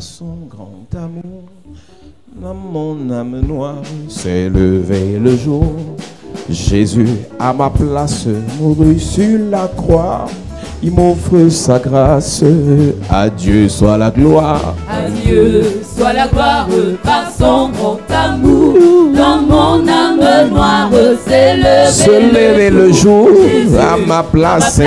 son grand amour, dans mon âme noire s'est levé le jour. Jésus à ma place mourut sur la croix. Il m'offre sa grâce, à Dieu soit la gloire. À Dieu soit la gloire par son grand amour. Dans mon âme noire s'est levé le jour. À ma place,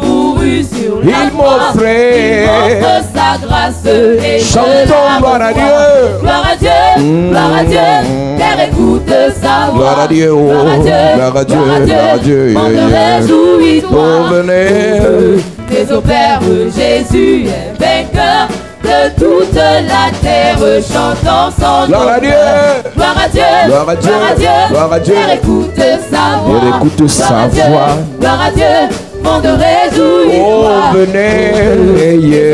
mourut sur la il croix. m'offrait Il m'offre sa grâce et chantons gloire à Dieu. Gloire à Dieu, gloire à Dieu. Père, écoute sa voix. Gloire à Dieu, oh, gloire à Dieu, gloire à Dieu. Réjouis-toi. Oh, venez. Tes au Père, Jésus est vainqueur de toute la terre, chantant son Gloire à Dieu. Gloire à Dieu, Gloire à Dieu, gloire à Dieu. Père, écoute sa voix. Père, écoute sa voix. Gloire à Dieu, monde réjouis-toi. Oh, venez.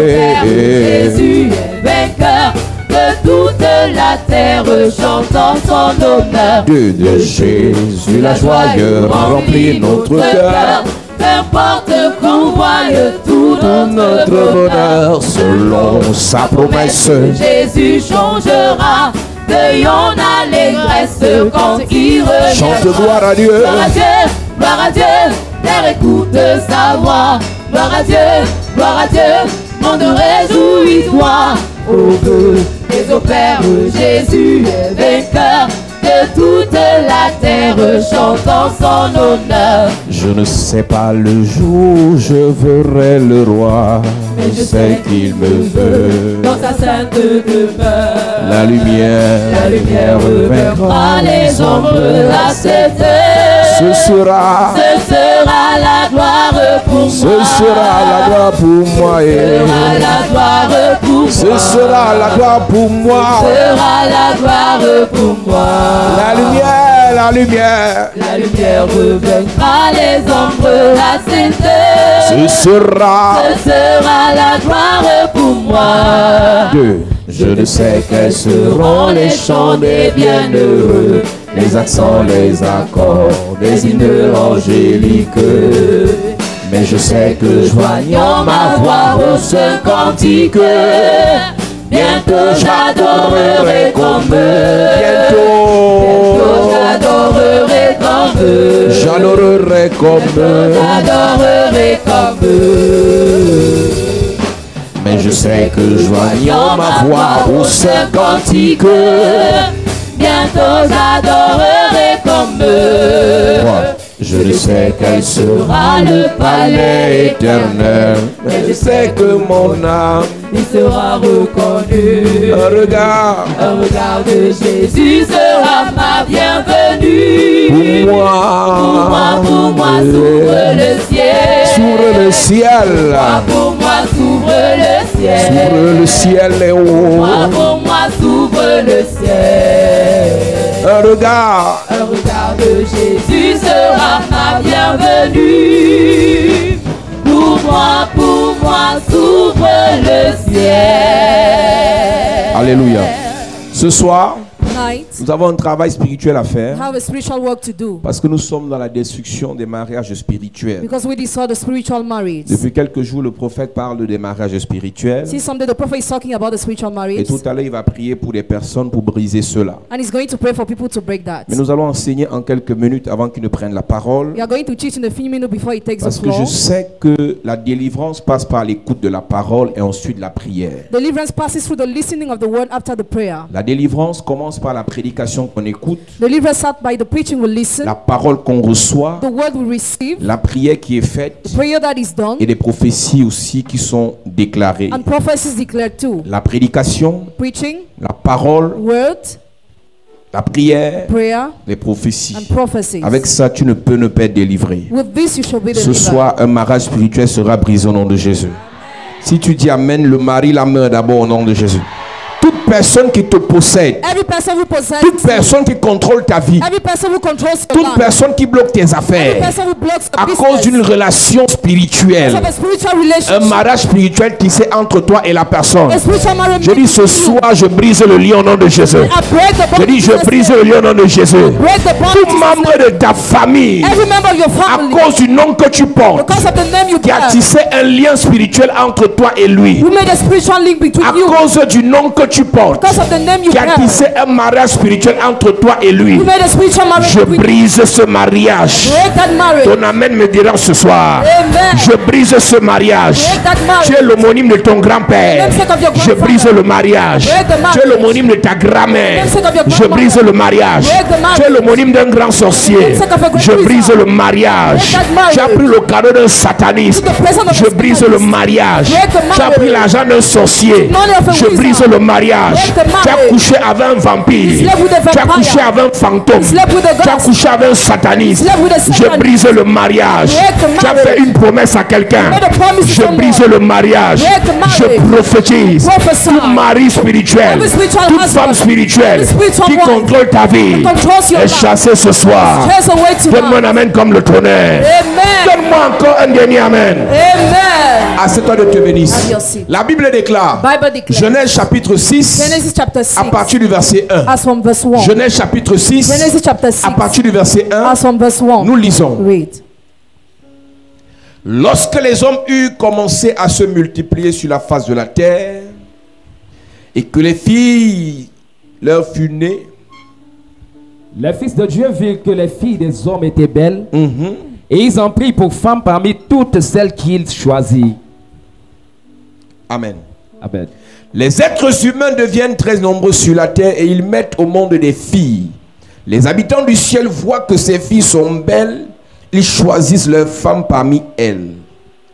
Père, Jésus est vainqueur de toute la terre, chantant son honneur. Dieu de Jésus, la joie remplit notre cœur. Qu'importe qu'on voie tout Notre bonheur selon sa promesse. Jésus changera de yon allégresse quand il revient. Chante gloire à Dieu. Gloire à Dieu, gloire à Dieu. Père, écoute sa voix. Gloire à Dieu, gloire à Dieu. Monde réjouis-toi. Au Dieu et au Père, Jésus est vainqueur de toute la terre, chantant son honneur. Je ne sais pas le jour où je verrai le roi, Mais je sais qu'il me veut. Dans sa sainte demeure, La lumière revaincra les ombres à cette heure. Ce sera la gloire pour moi. Ce sera la gloire pour moi. Sera la gloire pour moi. Ce sera la gloire pour moi. Sera la gloire pour moi. La lumière. La lumière revaincra les ombres à cette heure. Ce sera la gloire pour moi. Dieu. Je ne sais quels seront les chants des bienheureux, les accents, les accords, des hymnes angéliques. Mais je sais que joignant ma voix au saint cantique, bientôt j'adorerai comme eux. Bientôt j'adorerai comme eux. J'adorerai comme eux. J'adorerai comme eux. Mais je sais que joignant ma voix au saint cantique, bientôt j'adorerai comme eux. Je ne sais quel sera le palais éternel, mais je sais que mon âme il sera reconnu. un regard de Jésus sera ma bienvenue. pour moi, s'ouvre le ciel. S'ouvre le ciel. Pour moi s'ouvre le ciel. S'ouvre le ciel et haut. Pour moi s'ouvre le ciel. Un regard de Jésus sera ma bienvenue. Pour moi s'ouvre le ciel. Alléluia. Ce soir, Tonight, nous avons un travail spirituel à faire have a spiritual work to do parce que nous sommes dans la destruction des mariages spirituels. because we destroy the spiritual marriage. Depuis quelques jours, le prophète parle des mariages spirituels. See, someday the prophet is talking about the spiritual Et marriage, tout à l'heure, il va prier pour des personnes pour briser cela. and he's going to pray for people to break that. Mais nous allons enseigner en quelques minutes avant qu'il ne prenne la parole. We are going to teach in a few minutes before he takes the Parce que je floor. sais que la délivrance passe par l'écoute de la parole et ensuite la prière. Deliverance passes through the listening of the word after the prayer. La délivrance commence par la prédication qu'on écoute, Deliverance start by the preaching we listen, la parole qu'on reçoit, the word we receive, la prière qui est faite the prayer that is done, et des prophéties aussi qui sont déclarées. and prophecies declared too. La prédication, Preaching, la parole, word, la prière, prayer, les prophéties. and prophecies. Avec ça, tu ne peux ne pas être délivré. With this you shall be Ce delivered. soir, un mariage spirituel sera brisé au nom de Jésus. Si tu dis Amen, le mari la meurt d'abord au nom de Jésus. Toute toute personne qui te possède, Every person who possesses toute personne qui contrôle ta vie, every person who controls your toute life, personne qui bloque tes every affaires person who blocks à your cause d'une business, relation spirituelle, of a spiritual un relationship, mariage spirituel tissé entre toi et la personne. a spiritual marriage. Je dis ce soir, je brise le lion au nom de Jésus. I break the Je bond dis, of je Jesus' brise name. le lion au nom de Jésus. Break the bond Tout of Jesus' membre name. de ta famille, Every member of your à family, cause du nom que tu portes, because of the name you qui a bear, tissé un lien spirituel entre toi et lui, we made a spiritual link between à you, cause du nom que tu portes, because of the name you qui a bear, tissé un mariage spirituel entre toi et lui. we made a spiritual marriage Je between you. brise ce mariage. Break that marriage. Ton amen me dira ce soir. Amen. Je brise ce mariage. Break that Tu es marriage. l'homonyme de ton grand-père. Namesake of your Je grandfather. brise le mariage. Break the marriage. Tu es l'homonyme de ta grand-mère. Namesake of your Je grandmother. brise le mariage. Break the marriage. Tu es l'homonyme d'un grand sorcier. Namesake of a great Je brise wizard. le mariage. Break that marriage. Tu as pris le cadeau d'un sataniste. To the presence of Je a brise satanist. le mariage. Break the Tu as pris marriage. l'argent d'un sorcier. Money of a Je brise wizard. le mariage. Break the Tu as marriage. couché avec un vampire. Slept with a Tu as vampire. couché avec un fantôme. Slept with a Tu as ghost. couché avec un sataniste. Slept with a Je satanist. brise le mariage. Break the Tu as marriage. fait une promesse à quelqu'un. Made a promise to Je someone. brise le mariage. Break the marriage. Je prophétise. Prophesy. Tout mari spirituel, Every spiritual toute husband. femme spirituelle Every spiritual qui wife contrôle ta vie that controls your est life. chassée ce soir. Chase away Donne-moi un tonight. amen comme le tonnerre. Amen. Donne-moi encore un dernier amen. Amen. Assez-toi de te bénir. Have your seat. La Bible déclare, Bible declares. Genèse chapitre 6, Genesis chapter 6. à partir du verset 1. As from verse 1. Genèse chapitre 6, Genesis chapter 6. à partir du verset 1, As from verse 1. nous lisons. Read. Lorsque les hommes eurent commencé à se multiplier sur la face de la terre, et que les filles leur furent nées, Les fils de Dieu virent que les filles des hommes étaient belles, et ils en prirent pour femmes parmi toutes celles qu'ils choisirent. Amen. Amen. Les êtres humains deviennent très nombreux sur la terre et ils mettent au monde des filles. Les habitants du ciel voient que ces filles sont belles, ils choisissent leurs femmes parmi elles.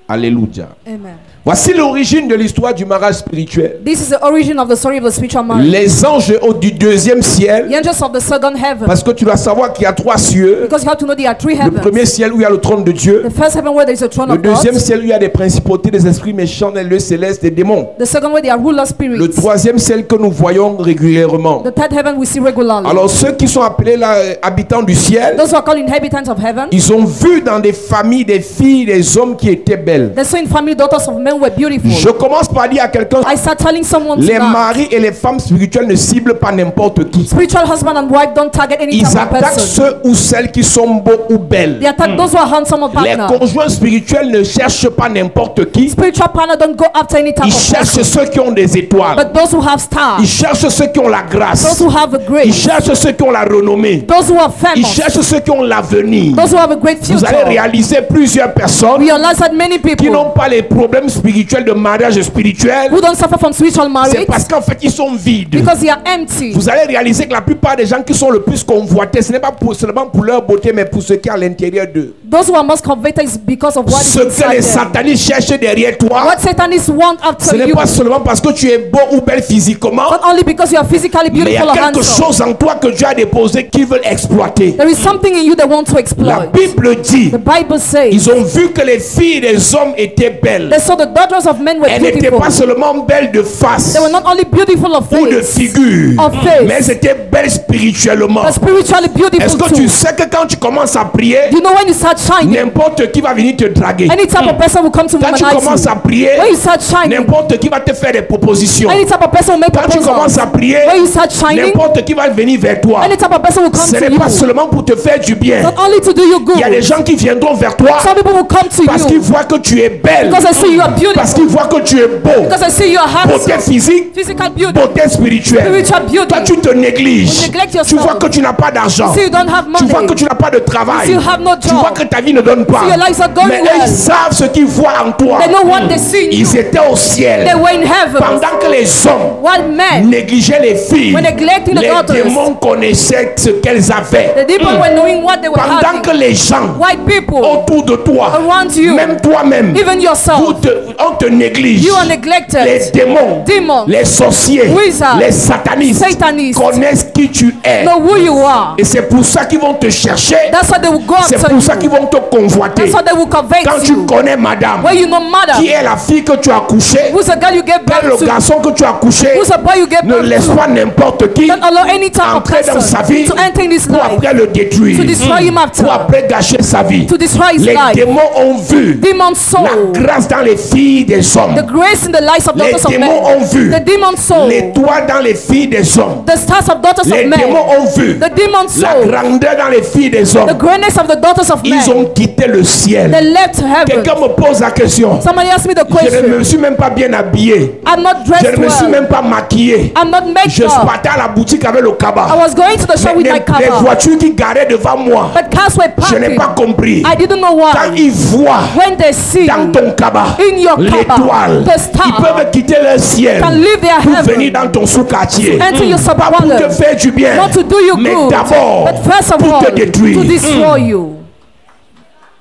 Alléluia. Amen. Voici l'origine de l'histoire du mariage spirituel. This is the origin of the story of the spiritual marriage. Les anges du deuxième ciel, The angels of the second heaven. parce que tu dois savoir qu'il y a trois cieux. Because you have to know there are three Le heavens. premier ciel où il y a le trône de Dieu. The first heaven where there is a throne Le of God. deuxième ciel où il y a des principautés, des esprits méchants, des lieux célestes, des démons. The second where there are ruler spirits. Le troisième ciel que nous voyons régulièrement. The third heaven we see regularly. Alors ceux qui sont appelés là, habitants du ciel, Those who are called inhabitants of heaven. ils ont vu dans des familles des filles, des hommes qui étaient belles. They saw in family daughters of men were beautiful. Je commence par dire à quelqu'un, I start telling someone les tonight, maris et les femmes spirituelles ne ciblent pas n'importe qui. spiritual husband and wife don't target any Ils type of attaquent person. ceux ou celles qui sont beaux ou belles. They attack those who are handsome or Les partner. conjoints spirituels ne cherchent pas n'importe qui. Spiritual partner don't go after any type Ils of cherchent person. ceux qui ont des étoiles. But those who have stars, Ils cherchent ceux qui ont la those grâce. who have a Ils grace, cherchent ceux qui ont la renommée. those who are Ils famous, cherchent ceux qui ont l'avenir. those who have a great Vous allez future. réaliser plusieurs personnes We realize that many qui people n'ont pas les problèmes spirituels de mariage spirituel. who don't suffer from spiritual C'est marriage parce qu'en fait ils sont vides. because they are empty. Vous allez réaliser que la plupart des gens qui sont le plus convoités, ce n'est pas seulement pour leur beauté, mais pour ce qui est à l'intérieur d'eux. Those who are most coveted is because of what is Ce que les inside them. satanistes cherchent derrière toi, What Satanists want ce after n'est you, pas seulement parce que tu es beau ou belle physiquement, not only because you are physically mais il y a beautiful or quelque handsome. chose en toi que Dieu a déposé qu'ils veulent exploiter. There is something in you they want to La exploit. Bible dit, The Bible says ils ont vu que les filles des hommes étaient belles. they saw the daughters of men were Elles n'étaient beautiful. pas seulement belles de face They were not only beautiful of ou de face, figure, of face, mais elles étaient belles spirituellement. but spiritually beautiful Est-ce que too. tu sais que quand tu commences à prier, You know when you start shining, n'importe qui va venir te draguer? any type of person will come to Quand tu womanize commences you. à prier, When you start shining, n'importe qui va te faire des propositions. any type of person will make Quand tu commences proposals. à prier, When you start shining, n'importe qui va venir vers toi. any type of person will come Ce to n'est pas you. seulement pour te faire du bien. Not only to do you Il y a des good. gens qui viendront vers toi Some people will come to parce qu'ils you voient que tu es belle, because they see you are parce beautiful, qu'ils voient que tu es beau. because they see you are Beauté handsome, physique, physical beauty, beauté spirituelle. spiritual beauty. Toi, tu te négliges. You neglect Tu yourself. vois que tu n'as pas d'argent. See you don't have Tu vois money. que tu n'as pas de travail. See you have no Tu vois job. que ta vie ne donne pas. See your lives are going Mais eux, well. ils savent ce qu'ils voient en toi. They know what they see in you. Ils étaient au ciel. They were in heaven. Pendant que les hommes While men, négligeaient les filles, were neglecting the les daughters, démons connaissaient ce qu'elles avaient. the people were knowing what they were Pendant que having. les gens White people autour de toi, around you, même toi-même, even yourself, on te néglige. you are Les neglected. démons, Demons, les sorciers, wizards, les satanistes Satanists connaissent qui tu es. know who you are. Et c'est pour ça qu'ils vont te chercher. That's why they will go C'est after pour ça qu'ils you. vont te convoiter. That's how they will convince Quand tu you. connais madame, When you know qui madam, est la fille que tu as couchée, who's the girl you gave quel est birth le to, garçon que tu as couché, who's the boy you gave ne birth laisse to. pas n'importe qui Don't allow any type of entrer dans sa person vie to enter in his pour life, après le détruire, to destroy him after, pour après gâcher sa vie. to destroy his Les life. démons ont vu Demons saw la grâce dans les filles des hommes. the grace in the lives of Les daughters of démons ont men. vu The demons saw l'étoile dans les filles des hommes. the stars of daughters Les of men. démons ont vu The demons la saw grandeur dans les filles des the hommes. greatness of the daughters of Ils men. ont quitté le ciel. They left heaven. Quelqu'un me pose la question. Somebody asked me the Je ne me question. suis même pas bien habillé. I'm not Je dressed ne me suis well. même pas maquillé. I'm not made Je up. partais à la boutique avec le I cabas. was going to the shop with my Les cover, voitures qui garaient devant moi, but cars were je n'ai parking. pas compris. I didn't know Quand why. ils voient When they see dans ton cabas in your cover l'étoile, the star, ils peuvent quitter leur ciel can leave their pour heaven venir dans ton sous-quartier. enter your Pas pour te suburban, faire du bien, not to do you mais good, d'abord but first of pour all te détruire. to destroy you.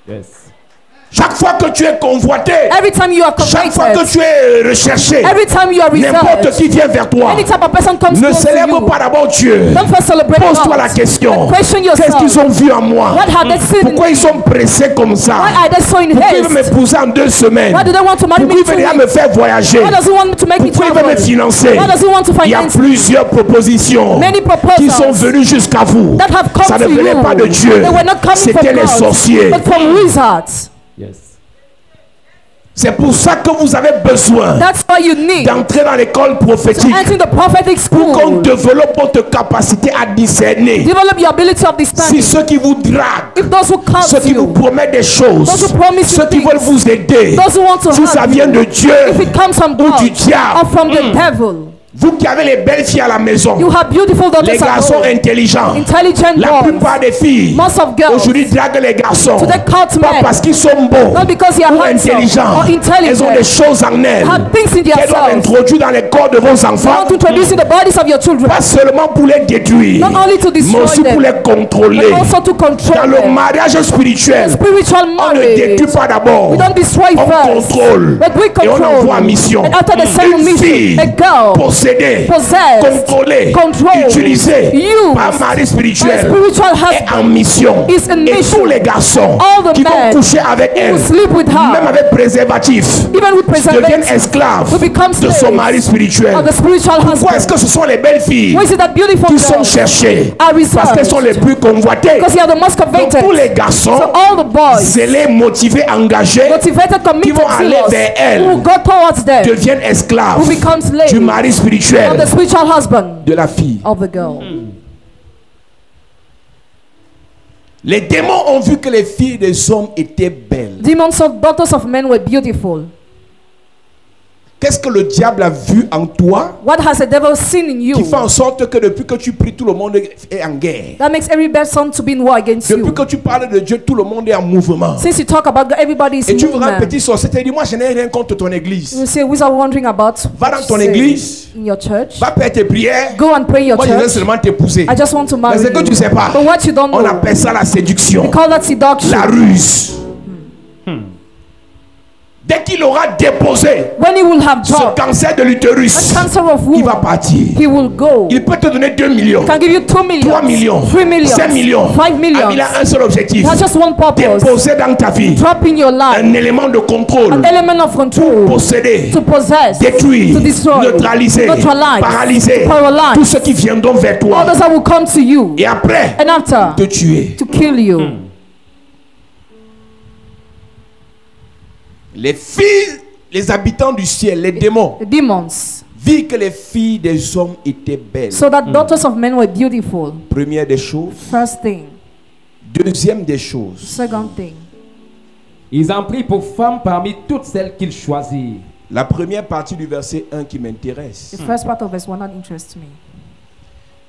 Yes. Chaque fois que tu es convoité, Every time you are chaque fois que convicted, tu es recherché, every time you are n'importe reserved, qui vient vers toi, any type of person comes ne close to célèbre you, pas d'abord Dieu. don't first celebrate Pose-toi God. la question. But question Qu'est-ce qu'ils yourself. ont vu en moi? What have they seen in Pourquoi me? ils sont pressés comme ça? Why are they so in Pourquoi ils veulent haste? m'épouser en 2 semaines? Why do they want to marry Pourquoi me ils veulent déjà too? me faire voyager? Why does he want to make me Pourquoi ils veulent me travel? financer? Why does he want to Il y a finance me? plusieurs propositions Many qui sont proposals venues jusqu'à vous. that have come Ça ne to venait you. pas de Dieu. They were not coming C'était from les God, sorciers. but from wizards. Yes. C'est pour ça que vous avez besoin That's why you need d'entrer dans l'école to prophétique enter the prophetic pour qu'on school. développe votre capacité à discerner. Develop your ability of Si discerning. ceux qui vous draguent, If those who come ceux to qui vous you, promettent des choses, those who promise you ceux qui things, veulent vous aider, those who want to si ça help vient you, de Dieu if it comes from ou God du diable, or from the devil, vous qui avez les belles filles à la maison, you have beautiful les daughters at garçons home, intelligents, intelligent la boys. plupart des filles Most of girls, aujourd'hui draguent les garçons, today cut pas men, parce qu'ils sont beaux not because they are ou handsome intelligents, or elles ont des intelligent, choses en elles have things in qu'elles doivent themselves. introduire dans les corps de vos They enfants, want to introduce in the bodies of your children, pas seulement pour les détruire, not only to mais destroy aussi pour them, les contrôler. but also to Dans control le them. mariage spirituel, Spiritual on ne détruit marriage, pas d'abord, we don't destroy on first, contrôle but we et on envoie en control. mission. And after the same Une fille mission, a girl possédée, possessed, contrôlée, controlled, utilisée used par un mari by a spirituel spiritual est en husband mission. is in Et mission. tous les garçons All the qui vont men coucher avec who elle, sleep with même her, avec préservatif, even with deviennent preservatives, esclaves will become de son slaves mari spirituel. of the spiritual Pourquoi est-ce husband. que ce sont les belles filles Why is it that beautiful qui sont girls cherchées? are Parce qu'elles sont les reserved? plus convoitées. Because they are the most Donc coveted. tous les garçons, So all the boys, zélés, motivés, engagés, motivated, qui committed, vont aller zealous, vers elle, who will go towards them, deviennent esclaves who become slaves du mari of spirituel the spiritual husband de la fille. of the girl. Les démons ont vu que les filles des hommes étaient belles. Demons of daughters of men were beautiful. Qu'est-ce que le diable a vu en toi What has the devil seen in qui you fait en sorte que depuis que tu pries, tout le monde est en guerre? that makes every person to be in war against Depuis you? que tu parles de Dieu, tout le monde est en mouvement. Since you talk about God, everybody is Et tu verras un movement. petit sorcier te dit, moi je n'ai rien contre ton église. You say, who's are wondering about? Va dans ton Say, église, in your church. va faire tes prières. Go and pray in your Moi je veux church. seulement t'épouser. I just want to Mais marry c'est que tu you. sais pas. But what you don't On know, appelle ça la séduction, we call that seduction. la ruse. Dès qu'il aura déposé When he will have ce dropped cancer de l'utérus, a cancer of il va womb, partir. he will go. Il peut te donner 2 millions, Can give you 2 million, 3 millions, 3 millions, 5 millions. 5 Ah, il millions. a un seul objectif. He has just one purpose. Déposer dans ta vie Drop in your life un élément de contrôle, an element of control, posséder, to possess, détruire, to destroy, neutraliser, neutralize, paralyser to paralyze. tous ceux qui viendront vers toi. Others that will come to you Et après, and after te tuer. to kill you. Les filles, les habitants du ciel, les démons, The demons, virent que les filles des hommes étaient belles. so that daughters of men were beautiful. Première des choses. First thing. Deuxième des choses. Second thing. Ils en prirent pour femmes parmi toutes celles qu'ils choisirent. La première partie du verset 1 qui m'intéresse. The first part of verse 1 that interests me.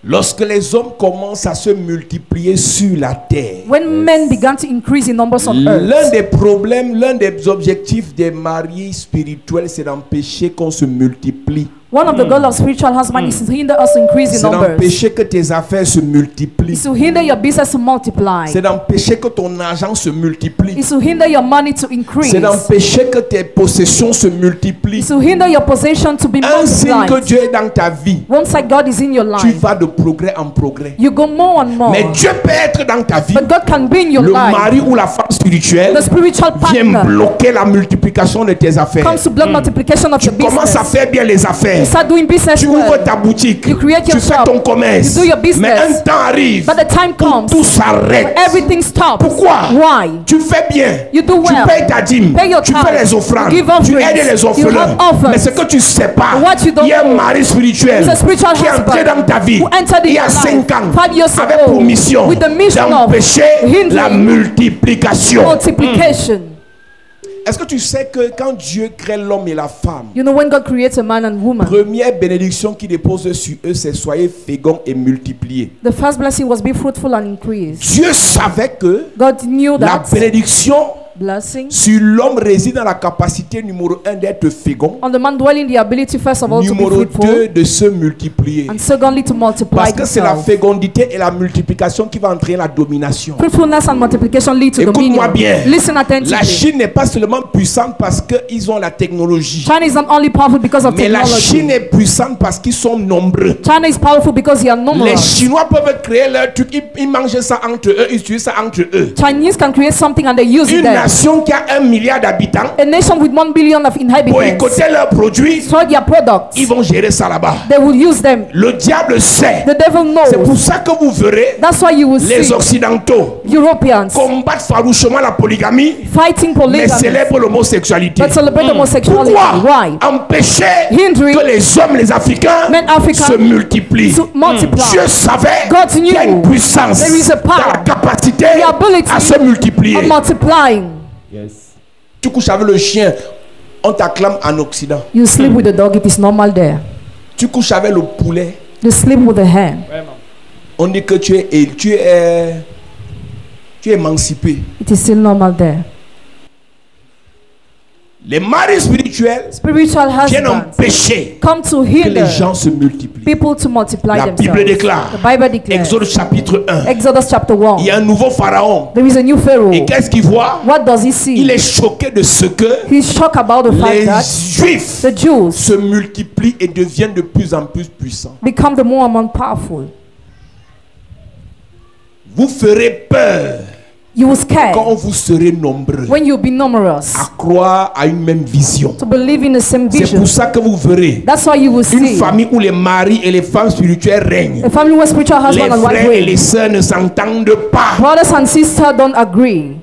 Lorsque les hommes commencent à se multiplier sur la terre, When men began to increase in numbers on l'un earth, des problèmes, l'un des objectifs des maris spirituels, c'est d'empêcher qu'on se multiplie. One of the goals of spiritual husband is to hinder us to increase in C'est numbers. d'empêcher que tes affaires se multiplient. It's to hinder your business to multiply. C'est d'empêcher que ton argent se multiplie. It's to hinder your money to increase. C'est d'empêcher que tes possessions se multiplient. It's to hinder your possession to be Un signe que multiplied. Dieu est dans ta vie, Once that God is in your tu life, vas de progrès en progrès. you go more and more. Mais Dieu peut être dans ta vie. But God can be in your Le life. mari ou la femme spirituelle The spiritual vient partner bloquer la multiplication de tes affaires. comes to block multiplication of Tu your commences à business. faire bien les affaires. You start doing business Tu ouvres well. ta boutique. You create Tu your fais shop. ton commerce. You do your business. Mais un temps arrive But the time où comes, tout s'arrête. everything stops. Pourquoi? Why? Tu fais bien. You do Tu well. payes ta dîme. Pay your Tu tithe. fais les offrandes. You give offerings. Tu aides les You orphelins. have orphans. Mais ce que tu ne sais pas, What you don't il y a un know mari spirituel is a spiritual qui est entré husband dans ta vie who entered in il y a your 5 life ans 5 years avec ago pour mission with the mission of d'empêcher hindering la multiplication. multiplication. Est-ce que tu sais que quand Dieu crée l'homme et la femme, You know, when God creates a man and woman, première bénédiction qu'il dépose sur eux, c'est soyez féconds et multipliés. the first blessing was be fruitful and increase. Dieu savait que God knew la that bénédiction blessing sur l'homme réside dans la capacité numéro 1 d'être fécond, on the man dwelling the ability first of all to be numéro fruitful 2 de se multiplier. and secondly to multiply Parce que c'est la himself. fécondité et la multiplication qui va entraîner la domination. Fruitfulness and multiplication lead to Écoute-moi dominion. bien. Listen La attentively. Chine n'est pas seulement puissante parce qu'ils ont la technologie, China is not only powerful because of mais la Chine technology. est puissante parce qu'ils sont nombreux. China is powerful because they are Les numerous. Chinois peuvent créer leur truc, ils mangent ça entre eux, ils utilisent ça entre eux. Chinese can create something and they use it Une there. nation qui a 1 milliard d'habitants, A nation with 1 billion of inhabitants, boycotter leurs produits, destroy their products. ils vont gérer ça là-bas. They will use them. Le diable sait. The devil C'est pour knows. ça que vous verrez That's why you will les see Occidentaux Europeans combattre farouchement la polygamie, fighting mais polygamy célèbrent l'homosexualité. but celebrate homosexuality. Pourquoi Why? empêcher Hindering que les hommes, les Africains, men Africa se multiplient? to multiply. Dieu savait God qu'il y a une knew puissance there is a power, dans la capacité the ability à se multiplier. of multiplying. Tu couches avec le chien, on t'acclame en Occident. You sleep with the dog, it is normal there. Tu couches avec le poulet, You sleep with the hen, on dit que tu es émancipé. it is still normal there. Les maris spirituels Spiritual viennent husbands empêcher come to que hinder les gens se multiplient. people to multiply La Bible themselves. déclare, The Bible declares, Exode chapitre 1, Exodus chapter 1, il y a un nouveau pharaon. there is a new Pharaoh. Et qu'est-ce qu'il voit? What does he see? Il est choqué de ce que He's shocked about the fact les that Juifs the Jews se multiplient et deviennent de plus en plus puissants. become the more and more powerful. Vous ferez peur You will scare quand vous serez nombreux when you be numerous à croire à une même vision. to believe in the same C'est vision. pour ça que vous verrez That's why you will une see famille où les maris et les femmes spirituelles règnent. a family where spiritual Les husband and wife frères et les reign. sœurs ne s'entendent pas. Brothers and sisters don't agree.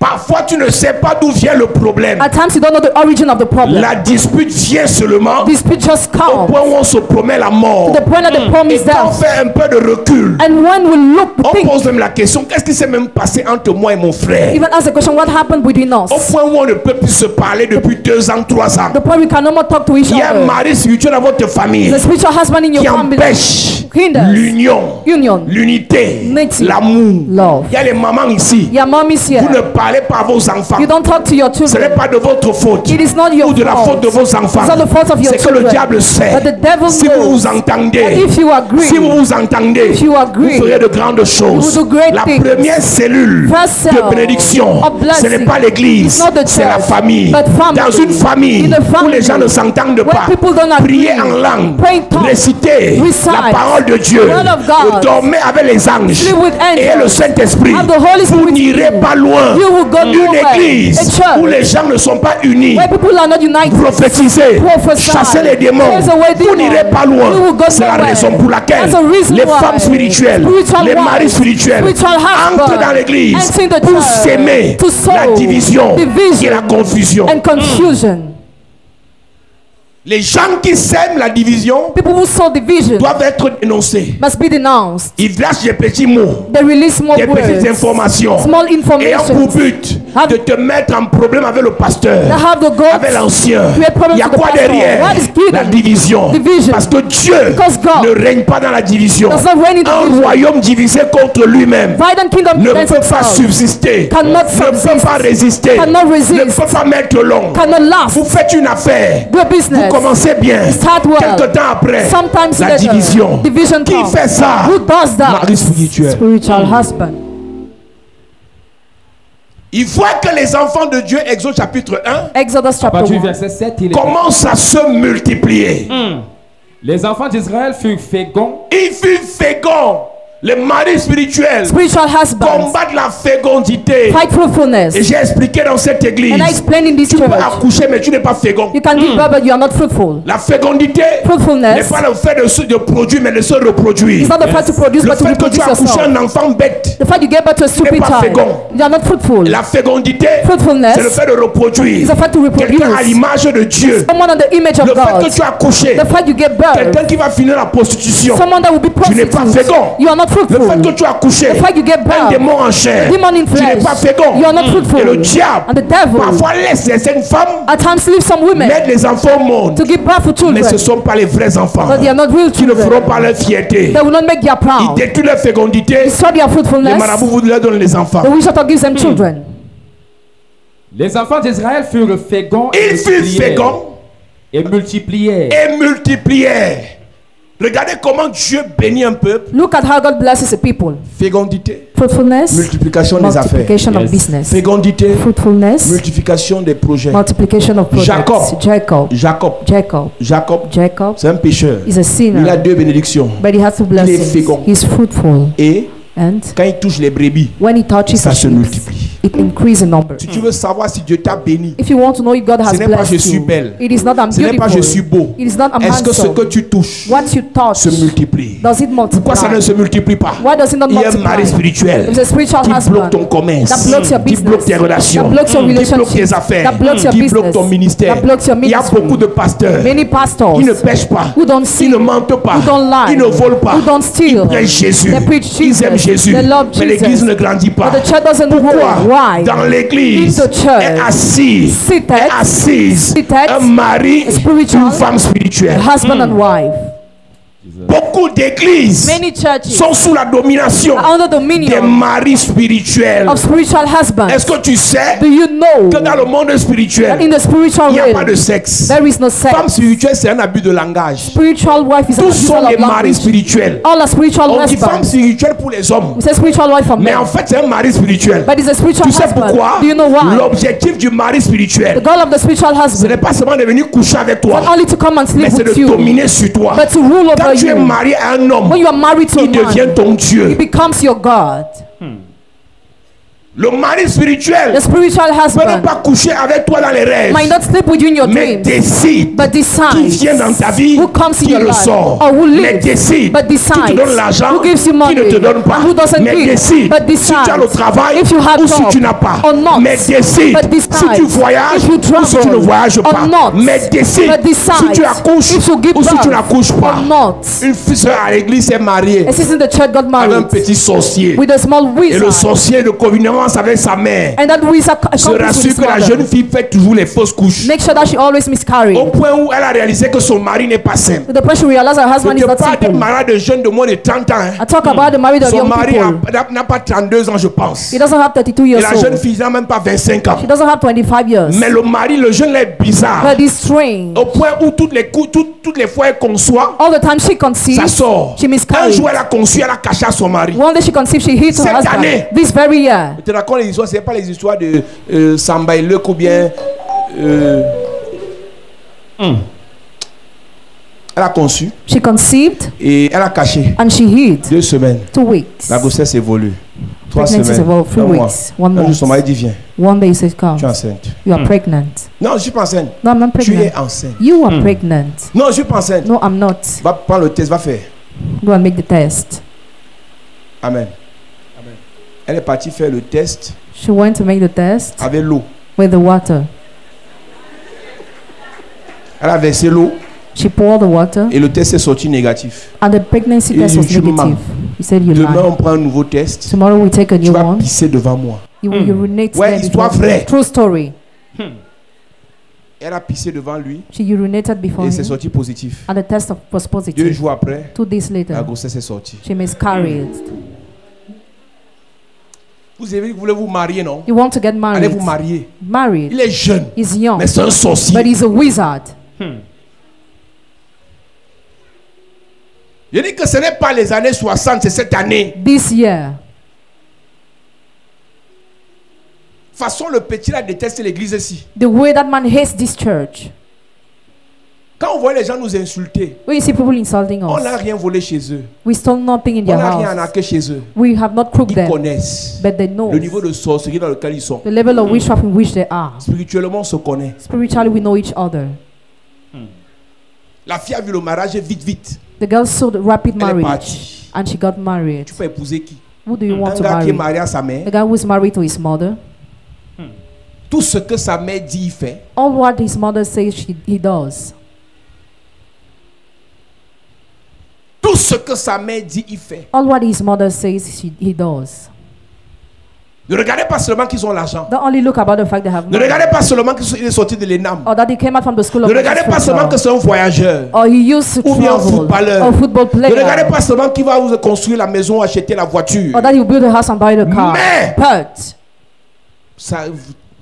Parfois, tu ne sais pas d'où vient le problème. At times you don't know the origin of the problem. La dispute vient seulement Dispute just au come point où on se promet la mort. to the point that the Et promise quand on death. fait un peu de recul, And when we look, on think, pose même la question, qu'est-ce qui s'est même passé entre moi et mon frère? even ask the question, what happened between Au us? point où on ne peut plus se parler depuis 2 ans, 3 ans. The point we can no more talk to each Il y a un other. mari spirituel dans votre famille The spiritual husband in your qui family empêche hinders l'union, union, l'unité, unity, l'amour. love. Il y a les mamans ici. Your mom is Vous ne here. parlez pas à vos enfants. You don't talk to your Ce n'est children. pas de votre faute It is not your ou de la faute fault. de vos enfants. It's not the fault of your C'est que le children. diable sait. But the devil Si vous knows vous that entendez, if you agree, si vous vous entendez, if you agree, vous ferez de grandes choses. you will do great La things. première cellule First cell de bénédiction, of blessing ce n'est pas l'église, is not the c'est la church, famille. but family. Dans une famille In a family où les gens ne s'entendent where pas, people don't agree, priez en langue, pray in tongues, récitez recite la parole de Dieu, the word of God, dormez avec les anges sleep with angels, et le Saint-Esprit. have the Holy Vous Spirit n'irez in you. pas loin. You will go Une nowhere. église A church où les gens ne sont pas unis, where people are not united, prophétiser, prophesy, chasser les démons, chase away vous demons. n'irez pas loin. You will go C'est la nowhere. raison pour laquelle That's the reason les why femmes spirituelles, spiritual les wives, maris spirituels spiritual husbands entrent dans l'église enter in the pour church s'aimer to sow la division division et la confusion. and confusion. Les gens qui sèment la division People who sow division doivent être dénoncés. must be denounced. Ils lâchent des petits mots, They release more des petites words, informations small ayant pour information but de te mettre en problème avec le pasteur, that have the goals, avec l'ancien. create problems Il y a with the quoi pastor. derrière? What is hidden? La division. Division. Parce que Dieu Because God ne règne pas dans la division. does not reign in Un division. royaume divisé contre lui-même Violent kingdom ne against peut pas itself. subsister, Cannot ne peut subsist. pas résister, Cannot resist. ne peut pas mettre long. Cannot last. Vous faites une affaire, Do a business. vous commencez bien, Start well. quelque temps après, Sometimes la later, division. division Qui comes. fait ça? Who does that? Mari spirituel. Spiritual husband. Il faut que les enfants de Dieu, Exode chapitre 1, Exodus À chapter partir du 1. verset 7, il est commencent à se multiplier. Les enfants d'Israël furent féconds Il fut fécond. Les maris spirituels Spiritual husbands. combattent la fécondité. Fight fruitfulness. Et j'ai expliqué dans cette église. And I explained in this Tu peux church. accoucher, mais tu n'es pas fécond. You can give birth, but you are not fruitful. La fécondité n'est Fruitfulness pas le fait de produire, mais de se reproduire. is not the fact to produce, Le but to fait que tu reproduce as accouché yourself. un enfant bête, The fact you gave birth to a stupid pas child, fécond. you are not fruitful. la fécondité, Fruitfulness c'est le fait de reproduire. is a fact to reproduce. Quelqu'un à l'image de Dieu. Someone on the image of Le fait God. que tu as accouché, The fact you gave birth. quelqu'un qui va finir la prostitution. Someone that will be Tu n'es pas prostitute. fécond. You are not Le fait que fruitful. tu as accouché, The fact you gave un birth. démon en chair, Demon in tu n'es flesh. pas fécond. You are not fruitful. Et le diable, And the devil parfois laisse certaines femmes at times leave some women mettre les enfants au monde. to give birth to Mais ce ne children, sont pas les vrais enfants. but they are not real Qui ne feront children. pas leur fierté. They will not make their Ils proud. détruisent leur fécondité. Destroy their Les fruitfulness. marabouts vous leur donnent les enfants. The witch doctor gives them children. Les enfants d'Israël furent féconds Ils furent féconds et multiplièrent. et multiplièrent. Regardez comment Dieu bénit un peuple. Look at how God blesses a people. Fécondité, Fruitfulness, multiplication des affaires. multiplication of Yes. business. Fécondité, Fruitfulness, multiplication des projets. multiplication of projects. Jacob. Jacob. Jacob c'est un pécheur. is a Il a sinner, deux bénédictions. but he has two blessings. fécond. He's fruitful, Et and quand il touche les brebis, when he touches ça the se sheep, multiplie. it increases in number. Si tu veux savoir si Dieu t'a béni, If you want to know if God has Ce n'est pas blessed je suis you, belle. it is not I'm ce n'est pas je suis beautiful. beau. It is not I'm Est-ce que ce que handsome. tu touches What you touch, se multiplie? does it multiply? Pourquoi ça ne se multiplie pas? Why does it not Il y a un multiply? mari spirituel There's a spiritual qui bloque husband ton commerce, that blocks your qui bloque business, tes relations, that blocks your qui bloque relationship, tes affaires, that blocks your qui bloque business, ton ministère. that blocks your Il y a ministry. beaucoup de pasteurs Many pastors qui ne pêchent pas, who don't qui steal, ne mentent pas, who don't lie, qui ne volent pas, who don't steal, ils prêchent Jésus, they preach ils Jesus, aiment Jésus, they love mais l'église Jesus. ne grandit pas. But the church doesn't Pourquoi? grow. Why? Dans l'église In the church, est assis, seated, est assise seated, un mari, a spiritual, une femme spirituelle. husband and wife. Beaucoup d'églises Many churches sont sous la domination are under des dominion maris spirituels. of spiritual husbands. Est-ce que tu sais Do you know que dans le monde that in spirituel, the spiritual il n'y a pas de realm sexe? there is no Femme sex? spirituelle, c'est un abus de langage. Spiritual wife is an Tous abuse sont of des maris language. spirituels. All are spiritual On dit femme husbands. spirituelle pour les hommes. We say spiritual wife for Mais men, en fait, c'est un mari spirituel. but it's a spiritual Tu sais husband. pourquoi? Do you know why? L'objectif du mari The spirituel, goal of the spiritual ce husband n'est pas seulement de venir coucher avec toi, not only to come and mais sleep c'est de with you, dominer sur toi. but to rule Quand over tu es you. marié à un homme, When you are married to a il devient man, ton he Dieu. becomes your God. Le mari spirituel The spiritual peut ne husband pas coucher avec toi dans les rêves, might not sleep with you in your mais dreams, décide but qui vient dans decides ta vie, who comes in qui your le life, sort. or who Mais lives, décide but qui decides te donne l'argent, who gives you qui money, ne te donne pas. and who doesn't Mais give, décide but si tu as le decides travail if you have ou si job tu n'as pas. or not, Mais décide but decides si tu voyages if you ou si tu ne travel voyages or pas. not, Mais décide but decides si tu accouches if you give ou si tu birth n'accouches pas. or not. Une fille sœur à l'église s'est mariée A sister in the church got avec un married petit sorcier. with a small Et le wizard, sorcier de convenance avec sa mère. and that wizard Se accomplished with rassure his que la mother. jeune fille fait toujours les fausses couches. Make sure that she always miscarries. Au point où elle a réalisé que son mari n'est pas simple. To the point she realizes her Je husband is te not parle d'un simple. mariage de jeunes de moins de 30 ans. Hein. I talk about the married of Son young mari people. n'a pas 32 ans, je pense. He doesn't have 32 Et years la jeune old. fille n'a même pas 25 ans. She doesn't have 25 years. Mais le mari, le jeune, est bizarre. But it's strange. Au point où toutes les fois elle conçoit, All the time she ça conceives, sort. she Un miscarries. jour, elle a conçu, elle a caché à son mari. One day she conceives, she hits her Cette husband. année. This very year. Je te raconte les histoires, ce n'est pas les histoires de Samba et Leuk ou bien. Elle a conçu She conceived et elle a caché. and she hid 2 semaines. 2 weeks. La grossesse évolue. 3 Pregnancy is semaines. about 3 Un mois. weeks. 1 Un jour, month. son mari dit viens, One day he says, come. tu es enceinte. You are pregnant. Non, je ne suis pas enceinte. No, I'm not Tu es pregnant. enceinte. You are pregnant. Non, je ne suis pas enceinte. No, I'm not. Va prendre le test, va faire. Go and make the test. Amen. Elle est partie faire le test She went to make the test avec l'eau. with the water. Elle a versé l'eau She poured the water et le test est sorti négatif. and the pregnancy Il test dit, was tu mens. negative. He said, you Demain, lie. on prend un nouveau test. Tomorrow we take a Tu new vas one pisser devant moi. He will urinate Ouais, them histoire before him. vraie. True story. Elle a pissé devant lui She urinated before et c'est him. sorti positif. And the test was 2 positive. jours après, 2 days la later, grossesse est sortie. she miscarried. Vous avez dit que vous voulez vous marier, non? You want to get Allez married. vous marier. Married. Il est jeune, He's young, mais c'est un sorcier. but he's a wizard. Je dis que ce n'est pas les années 60, c'est cette année. This year, De toute façon, le petit là déteste l'église ici. the way that man hates this church. Quand on voit les gens nous insulter, When you see people insulting on n'a us, rien volé chez eux. we stole nothing in On their n'a rien house. arnaqué chez eux. We have not crooked Ils them, connaissent but they know le niveau de sorcellerie dans lequel ils sont. the level of witchcraft in which they are. Spirituellement, on se connaît. Spiritually, we know each other. La fille a vu le mariage vite, vite. The girl saw the rapid Elle est marriage, partie. and she got married. Tu peux épouser qui? Who do you want Un to gars qui est marry? marié à sa mère. The guy who is married to his mother. Tout ce que sa mère dit, il fait. All what his mother says, he does. Tout ce que sa mère dit, il fait. All what his mother says, he does. Ne regardez pas seulement qu'ils ont l'argent. Don't only look about the fact they have Ne money, regardez pas seulement qu'il est sorti de l'ENAM. or that he came out from the school of Ne regardez pas seulement que magistrature, c'est un voyageur. or he used to Ou bien un travel, footballeur. or football Ne regardez player, pas seulement qu'il va vous construire la maison, acheter la voiture. or that he will build a house and buy the car. Mais- But Ça,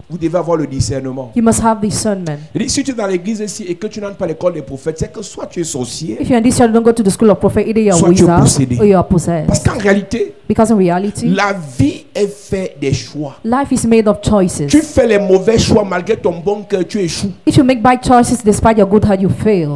vous devez avoir le discernement. you must have discernment. Je dis, si tu es dans l'église ici et que tu n'entres pas à l'école des prophètes, c'est que soit tu es sorcier, If you're in this church, don't go to the school of prophet. Either you're a Soit tu es wizard possédé. or you are parce possessed. qu'en réalité, Because in reality, la vie est faite des choix. life is made of choices. Tu fais les mauvais choix malgré ton bon cœur, tu échoues. If you make bad choices despite your good heart, you fail.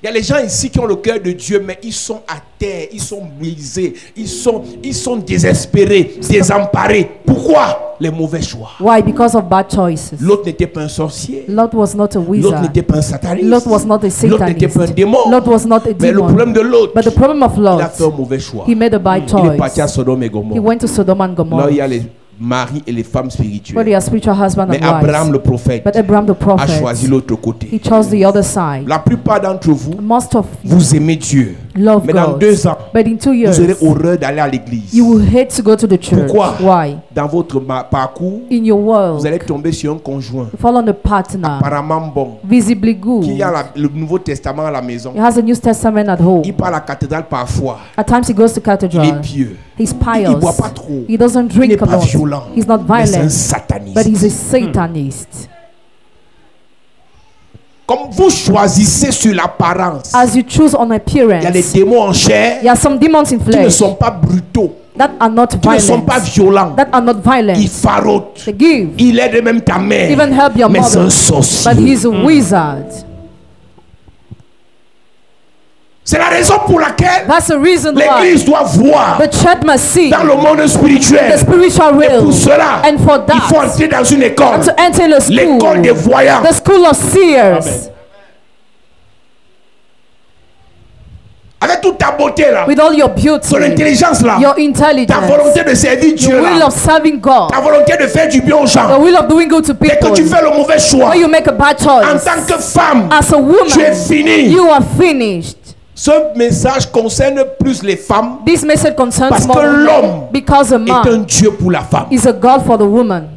Il y a les gens ici qui ont le cœur de Dieu, mais ils sont à terre, ils sont brisés, ils sont désespérés, désemparés. Pourquoi? Les mauvais choix. Why? Because of bad choices. L'autre n'était pas un sorcier, Lot was not a l'autre wizard. n'était pas un sataniste, Lot was not a l'autre n'était pas un satanist. démon. Lot was not a Mais le demon. problème de l'autre, But the problem of il a Lot, fait un mauvais choix. he made a bad Il est parti à choice. Sodome et He Gomorrhe. went to Sodom and Là, Gomorrah, il y a les maris et les femmes where they spirituelles. are spiritual husband Mais and Abraham, wives. le prophète, But Abraham the a choisi prophet, l'autre he côté. chose the other side. La plupart d'entre vous, Most of you vous aimez Dieu. love Mais dans God. 2 ans, But in 2 vous years, aurez horreur d'aller à l'église. you will hate to go to the church. Pourquoi? Why? Dans votre parcours, In your vous world, allez tomber sur un conjoint you fall on a partner, apparemment bon, visibly good. qui a le Nouveau Testament à la maison. He has a New Testament at home. Il part à la cathédrale parfois. At times he goes to Il est cathedral. pieux. He's Il pious. boit pas trop. He doesn't Il n'est drink a pas lot. violent. He's not Mais c'est un violent, sataniste. but he's a Satanist. Comme vous choisissez sur l'apparence, As you choose on il y a des appearance, démons en chair there are some demons in qui ne flesh sont pas brutaux, that are not qui ne sont pas violent. violents. That are not Il violent. farote. They give, Il aide même ta mère. even help your Mais c'est un mother. sorcier. But he's a wizard. C'est la raison pour laquelle That's the reason why l'église doit voir the church must see dans le monde the spirituel. spiritual Et realm. pour cela, And for il faut that, entrer dans une école. to enter the L'école des school, voyants. the school of seers, Avec toute ta beauté là, with all your beauty, ton intelligence là, your ta intelligence, volonté de servir Dieu your will là, of serving God, ta volonté de faire du bien aux the gens. will of doing good to Dès que people. tu fais le mauvais choix, When you make a bad en choice, tant que femme, as a tu es woman, fini. you are finished. Ce message concerne plus les femmes This message concerns parce more que women l'homme because a est un man Dieu pour la femme. is a God for the woman.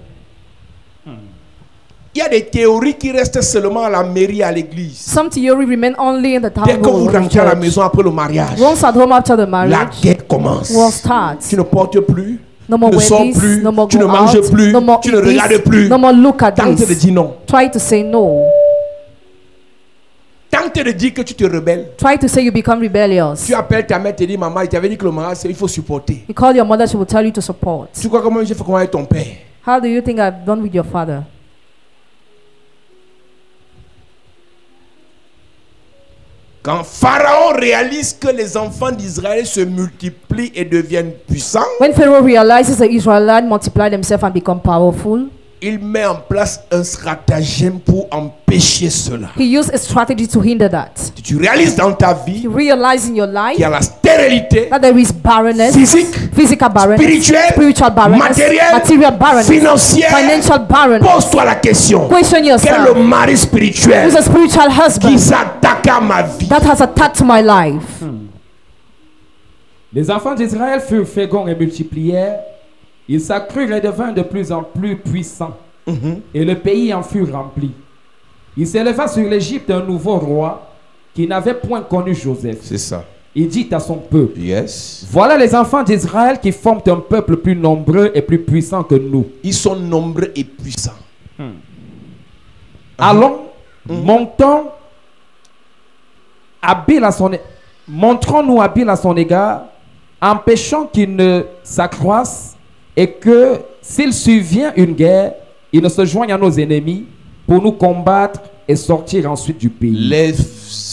Il y a des théories qui restent seulement à la mairie, à l'église. Some theory remain only in the town Dès que vous hall or in rentrez à la church. maison après le mariage, Once at home after the la marriage, guerre commence. war starts. Tu ne portes plus, No more tu ne sors weddings, plus, no more tu ne go manges out, plus, no more tu ne eat regardes this, plus. no more look at Tente de this. dire non. Try to say no. Tente de dire que tu te rebelles. Try to say you become rebellious. Tu appelles ta mère, te dis maman, il t'avait dit que le mariage, il faut supporter. You call your mother, she will tell you to support. Tu crois comment j'ai fait comment avec ton père? How do you think I've done with your father? Quand Pharaon réalise que les enfants d'Israël se multiplient et deviennent puissants, When Pharaoh realizes the Israelites multiply themselves and become powerful, il met en place un stratagème pour empêcher cela. he used a strategy to hinder that. Si tu réalises dans ta vie You realize in your qu'il y life a la stérilité that there is barrenness, physique, physical barrenness, spirituelle, spiritual barrenness, matérielle, material barrenness, financière, financial barrenness. pose-toi la question. Question Quel est yourself. le mari spirituel Who's a spiritual qui husband s'attaque à ma vie? that has attacked my life? Les enfants d'Israël furent féconds et multiplièrent, Il s'accrut et devint de plus en plus puissant. Et le pays en fut rempli. Il s'éleva sur l'Égypte un nouveau roi qui n'avait point connu Joseph. C'est ça. Il dit à son peuple, Yes. voilà les enfants d'Israël qui forment un peuple plus nombreux et plus puissant que nous. Ils sont nombreux et puissants. Allons, montons, montrons-nous habiles à son égard, empêchons qu'il ne s'accroisse et que s'il survient une guerre, il ne se joigne à nos ennemis pour nous combattre et sortir ensuite du pays. Les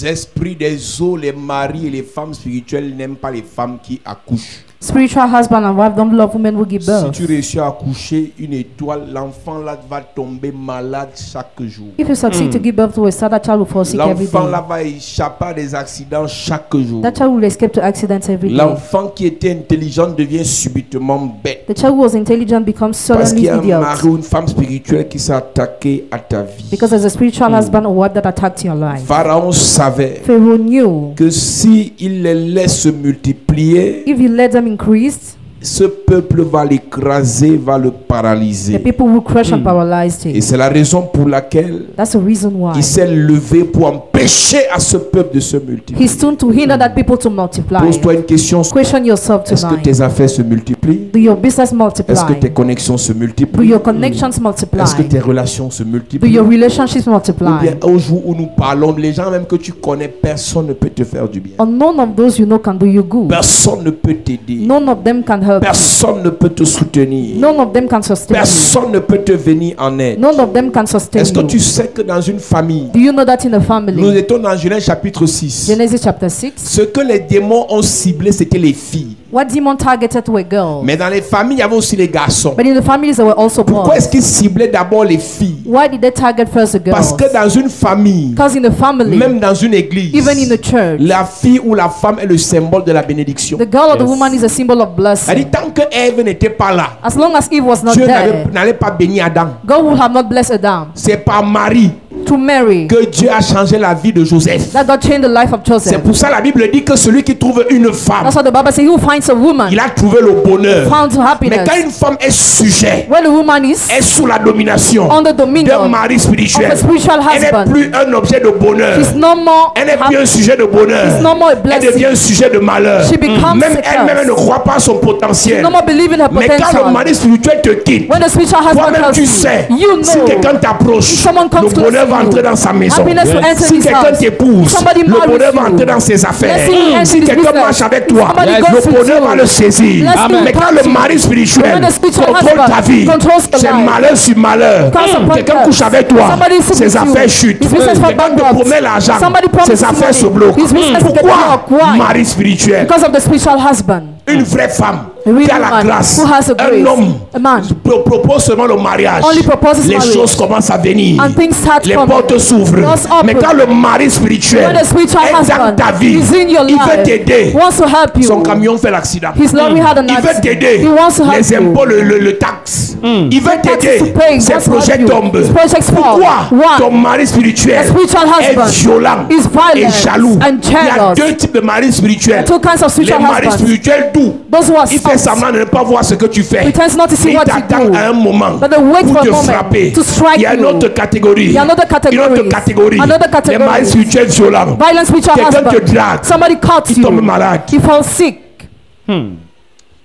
esprits des eaux, les maris et les femmes spirituelles n'aiment pas les femmes qui accouchent. Spiritual husband and wife don't love women who give Si birth. tu réussis à accoucher une étoile, l'enfant là va tomber malade chaque jour. If you succeed to give birth to a son, that child will fall sick every L'enfant day. là va échapper à des accidents chaque jour. That child will escape to accidents every day. L'enfant qui était intelligent devient subitement bête. The child who was intelligent becomes Parce suddenly qu'il y a un idiot. mari ou une femme spirituelle qui s'est attaqué à ta vie. Because there's a spiritual husband or wife that attacked your life. Pharaon savait Pharaoh knew que si il les laisse se multiplier, if he let them increase, ce peuple va l'écraser, va le paralyser. the people will crush and paralyze Et him. c'est la raison pour laquelle That's the reason why il s'est levé pour empêcher à ce peuple de se multiplier. he stood to hinder that people to multiply. Pose-toi une question. Question yourself Est-ce que tonight. tes affaires se multiplient? Do your business Est-ce que tes multiply? connexions se Do multiplient? your connections multiply? Est-ce que tes relations se Do multiplient? your relationships Ou multiply? bien au jour où nous parlons, les gens même que tu connais, personne ne peut te faire du bien. Or none of those you know can do you good. Personne ne peut t'aider. None of them can help you. Personne ne peut te soutenir. None of them can sustain you. Personne ne peut te venir en aide. None of them can sustain Est-ce que you. tu sais que dans une famille, Do you know that in a nous family? étions dans Genèse chapitre 6, Genesis chapter 6. ce que les démons ont ciblé, c'était les filles. What demon targeted were girls. Mais dans les familles, il y avait aussi les garçons. But in the families there were also Pourquoi est-ce boys. qu'ils ciblaient d'abord les filles? Why did they target first the Parce girls? que dans une famille, Because in a family, même dans une église, even in the church, la fille ou la femme est le symbole de la bénédiction. the girl or the Yes. woman is a symbol of C'est-à-dire, blessing. tant que Ève n'était pas là, As long as Eve was not Dieu there, n'allait pas bénir Adam. God would have not blessed Adam. C'est par Marie To Mary, que Dieu a changé la vie de Joseph. that God changed the life of C'est Joseph. pour ça la Bible dit que celui qui trouve une femme, That's what the Bible says. He who finds a woman il a trouvé le bonheur. found Mais happiness. quand une femme est sujet, Where the woman is est sous la domination under d'un dominion mari of spirituel, a spiritual elle n'est husband, plus un objet de bonheur. she's no more Elle n'est plus un happy. sujet de bonheur. She's no more a Elle blessing. devient un sujet de malheur. She becomes Même a elle-même elle ne curse. croit pas à son potentiel. No more believing her Mais quand le potential. mari spirituel te quitte, When the spiritual husband toi-même tells tu you, sais, you si know, quelqu'un t'approche, if someone comes le close bonheur to va you, entrer dans sa maison. happiness will enter Si his quelqu'un house. t'épouse, Somebody le marries bonheur va you. entrer dans ses affaires. Blessing will enter Si his quelqu'un business. marche avec toi, Somebody le goes with bonheur you. va le saisir. Blessing Mais will quand come le to mari you. spirituel When the spiritual contrôle ta husband vie, controls the c'est life. malheur sur malheur. Cause upon Quelqu'un curse. couche avec toi, Somebody sleeps ses with you. affaires chutent. His business fall Quelqu'un te bankrupt. promet l'argent, Somebody promises ses affaires money. se bloquent. His business is getting Pourquoi? acquired. Mari spirituel. Because of the spiritual husband. Une vraie femme A real qui a la woman grâce. who has a Un grace. homme A man propose seulement le mariage. only proposes Les marriage. choses commencent à venir. And things start Les coming. portes s'ouvrent. Doors open. Mais quand le mari spirituel When the spiritual est dans husband ta vie, is in your il veut life, t'aider. wants to help you. Son camion fait l'accident. His lorry had an Il veut accident. t'aider. He wants to help Les you. impôts, le taxe. Il veut taxes t'aider. to pay. He Ses wants to projets help you. tombent. His projects fall. Pourquoi Why? ton mari spirituel The spiritual est husband violent is violent et jaloux? and Il y a jealous. deux types de maris spirituels. Two kinds of Les spiritual maris husbands. spirituels doux. Those who are Il fait soft. semblant de ne pas voir ce que tu fais. Pretends not to see Mais il what you t'attend do. à un moment But they wait pour for a te moment frapper. to strike Il y a une you. autre catégorie. Il y a another Une autre category. catégorie. Another Les category. maris spirituels violents. Violent spiritual Quelqu'un te husband. drague. Somebody cuts Il tombe you. malade. He falls sick.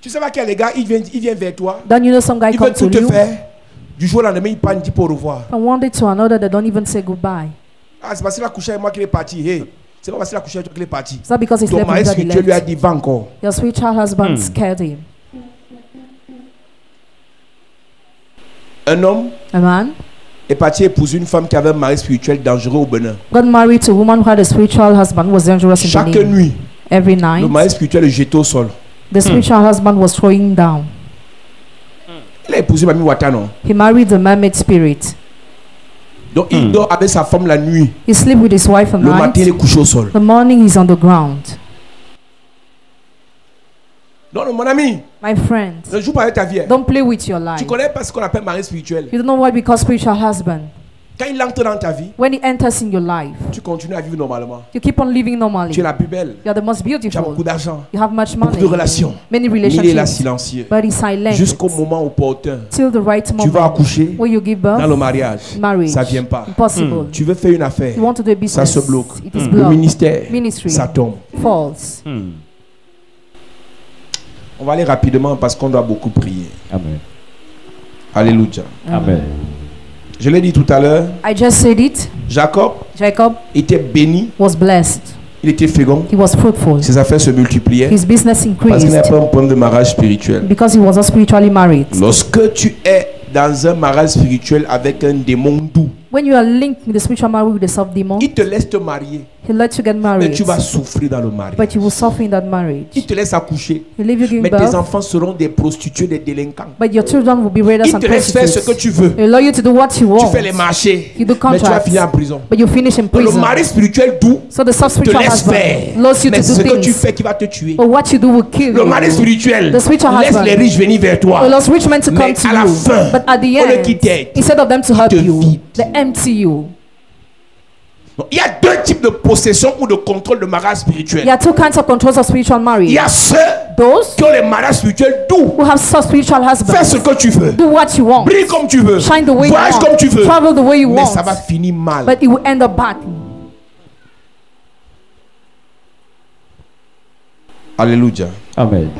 Tu sais pas quel gars, il vient vers toi. Then you know some guy Il veut comes to tout te you. faire. Du jour au lendemain, il part, il dit pour au revoir. From one day to another, they don't even say goodbye. Ah, c'est parce qu'il a couché avec moi qu'il est parti. Hey, c'est pas parce qu'il a couché avec toi qu'il est parti. It's not because he Ton slept mari with that he spirituel lui a left. dit va encore. Your spiritual husband scared him. Un homme A man est parti épouser une femme qui avait un mari spirituel dangereux au Bénin. got married to a woman who had a spiritual husband who was dangerous in Chaque Benin. nuit, Every le night, mari spirituel le jetait au sol. the spiritual husband was throwing down. Il a épousé Mami Wata, non? He married the mermaid spirit. Donc il dort avec sa femme la nuit. He sleep with his wife at Le matin, il night. est couché au sol. The morning, he's on the ground. Non, non, mon ami, My friend, ne joue pas avec ta vie. don't play with your life. Tu connais pas ce qu'on appelle mari spirituel. You don't know what we call spiritual husband. Quand il entre dans ta vie, when He enters in your life, tu continues à vivre normalement. you keep on living normally. Tu es la plus belle. You are the most Tu as beautiful. beaucoup d'argent, You have much beaucoup money. de relations. Many Mais il est là relationships. silencieux. But He's silent. Jusqu'au moment opportun. Till the right Tu vas moment. accoucher When you give dans le birth, mariage. marriage. Ça vient pas. Impossible. Tu veux faire une affaire. You want to do a Ça business. se bloque. It is Le blocked. ministère, Ministry. ça tombe. False. On va aller rapidement parce qu'on doit beaucoup prier. Amen. Alléluia. Amen. Je l'ai dit tout à l'heure. I just said it. Jacob Jacob était béni. was blessed. Il était fécond. He was fruitful. Ses affaires se multipliaient. His business Parce qu'il n'y a increased pas un problème de mariage spirituel. because he was not spiritually married. Lorsque tu es dans un mariage spirituel avec un démon doux, When you are linked with the spiritual marriage with the self-demon, il te laisse te marier. he lets you get Mais married, tu vas souffrir dans le mariage. but you will suffer in that marriage. Il te laisse accoucher. He leave you giving Mais tes birth, enfants seront des prostituées, des délinquants. but your children will be raiders Il and te laisse faire ce que prostitutes. tu veux. He allow you to do what you Tu want, fais les marchés. You do Mais tu vas contracts. finir en prison. but you finish in Donc, le prison. mari spirituel doux So the te self-spiritual laisse husband faire. allows you Mais to c'est ce do que tu things, fais qui va te tuer. but what you do will kill Le mari you. spirituel The spiritual laisse husband les riches venir vers toi. allows rich men to Mais come to à la you, fin, but at the au lieu end, qu'ils t'aident, instead of them to help te you, vident. they empty you. Donc, il y a deux types de possession ou de contrôle de mariage spirituel. There are two kinds of controls of spiritual Il marriage. y a ceux Those qui ont les mariages spirituels doux. who have such spiritual Fais husbands, ce que tu veux. do what you want, Brille comme tu veux. shine the way you Voyage comme tu want, veux. travel the way you Mais want, ça va finir mal. but it will end up badly. Alléluia. Amen.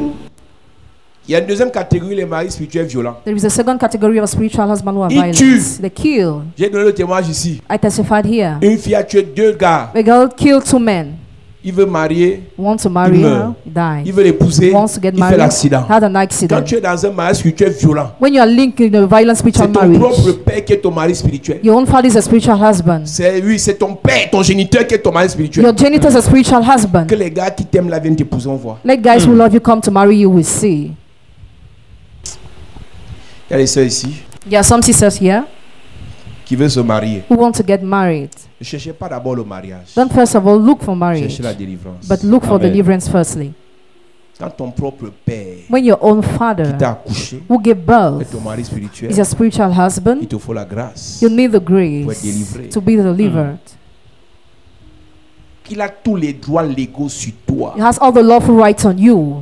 Il y a une deuxième catégorie, les maris spirituels violents. There is a second category of spiritual husband who are Ils violent. tuent. They kill. J'ai donné le témoignage ici. I testified here. Une fille a tué deux gars. A girl killed two men. Il veut marier. Want to marry Il her, meurt. he died. Il veut l'épouser. Wants to get Il fait married, l'accident. had an Quand accident. tu es dans un mariage spirituel violent, When you are linked in a violent spiritual c'est ton marriage, propre père qui est ton mari spirituel. your own father is a spiritual husband. Oui, c'est ton père, ton géniteur qui est ton mari spirituel. Your genitor is a spiritual husband. Que les gars qui t'aiment là viennent t'épouser, on voit. Let guys who love you come to marry you, we see. Il y a les sœurs ici There are some sisters here qui veulent se marier. who want to get married. Ne cherchez pas d'abord le mariage. Don't first of all look for marriage, Cherchez la délivrance. but look for Amen. deliverance firstly. Quand ton propre père When your own qui father t'a accouché who gave est birth ton mari spirituel, is a spiritual husband, il te faut la grâce. you need the Pour être grace délivré. to be delivered. Il a tous les droits légaux sur toi. He has all the lawful rights on you.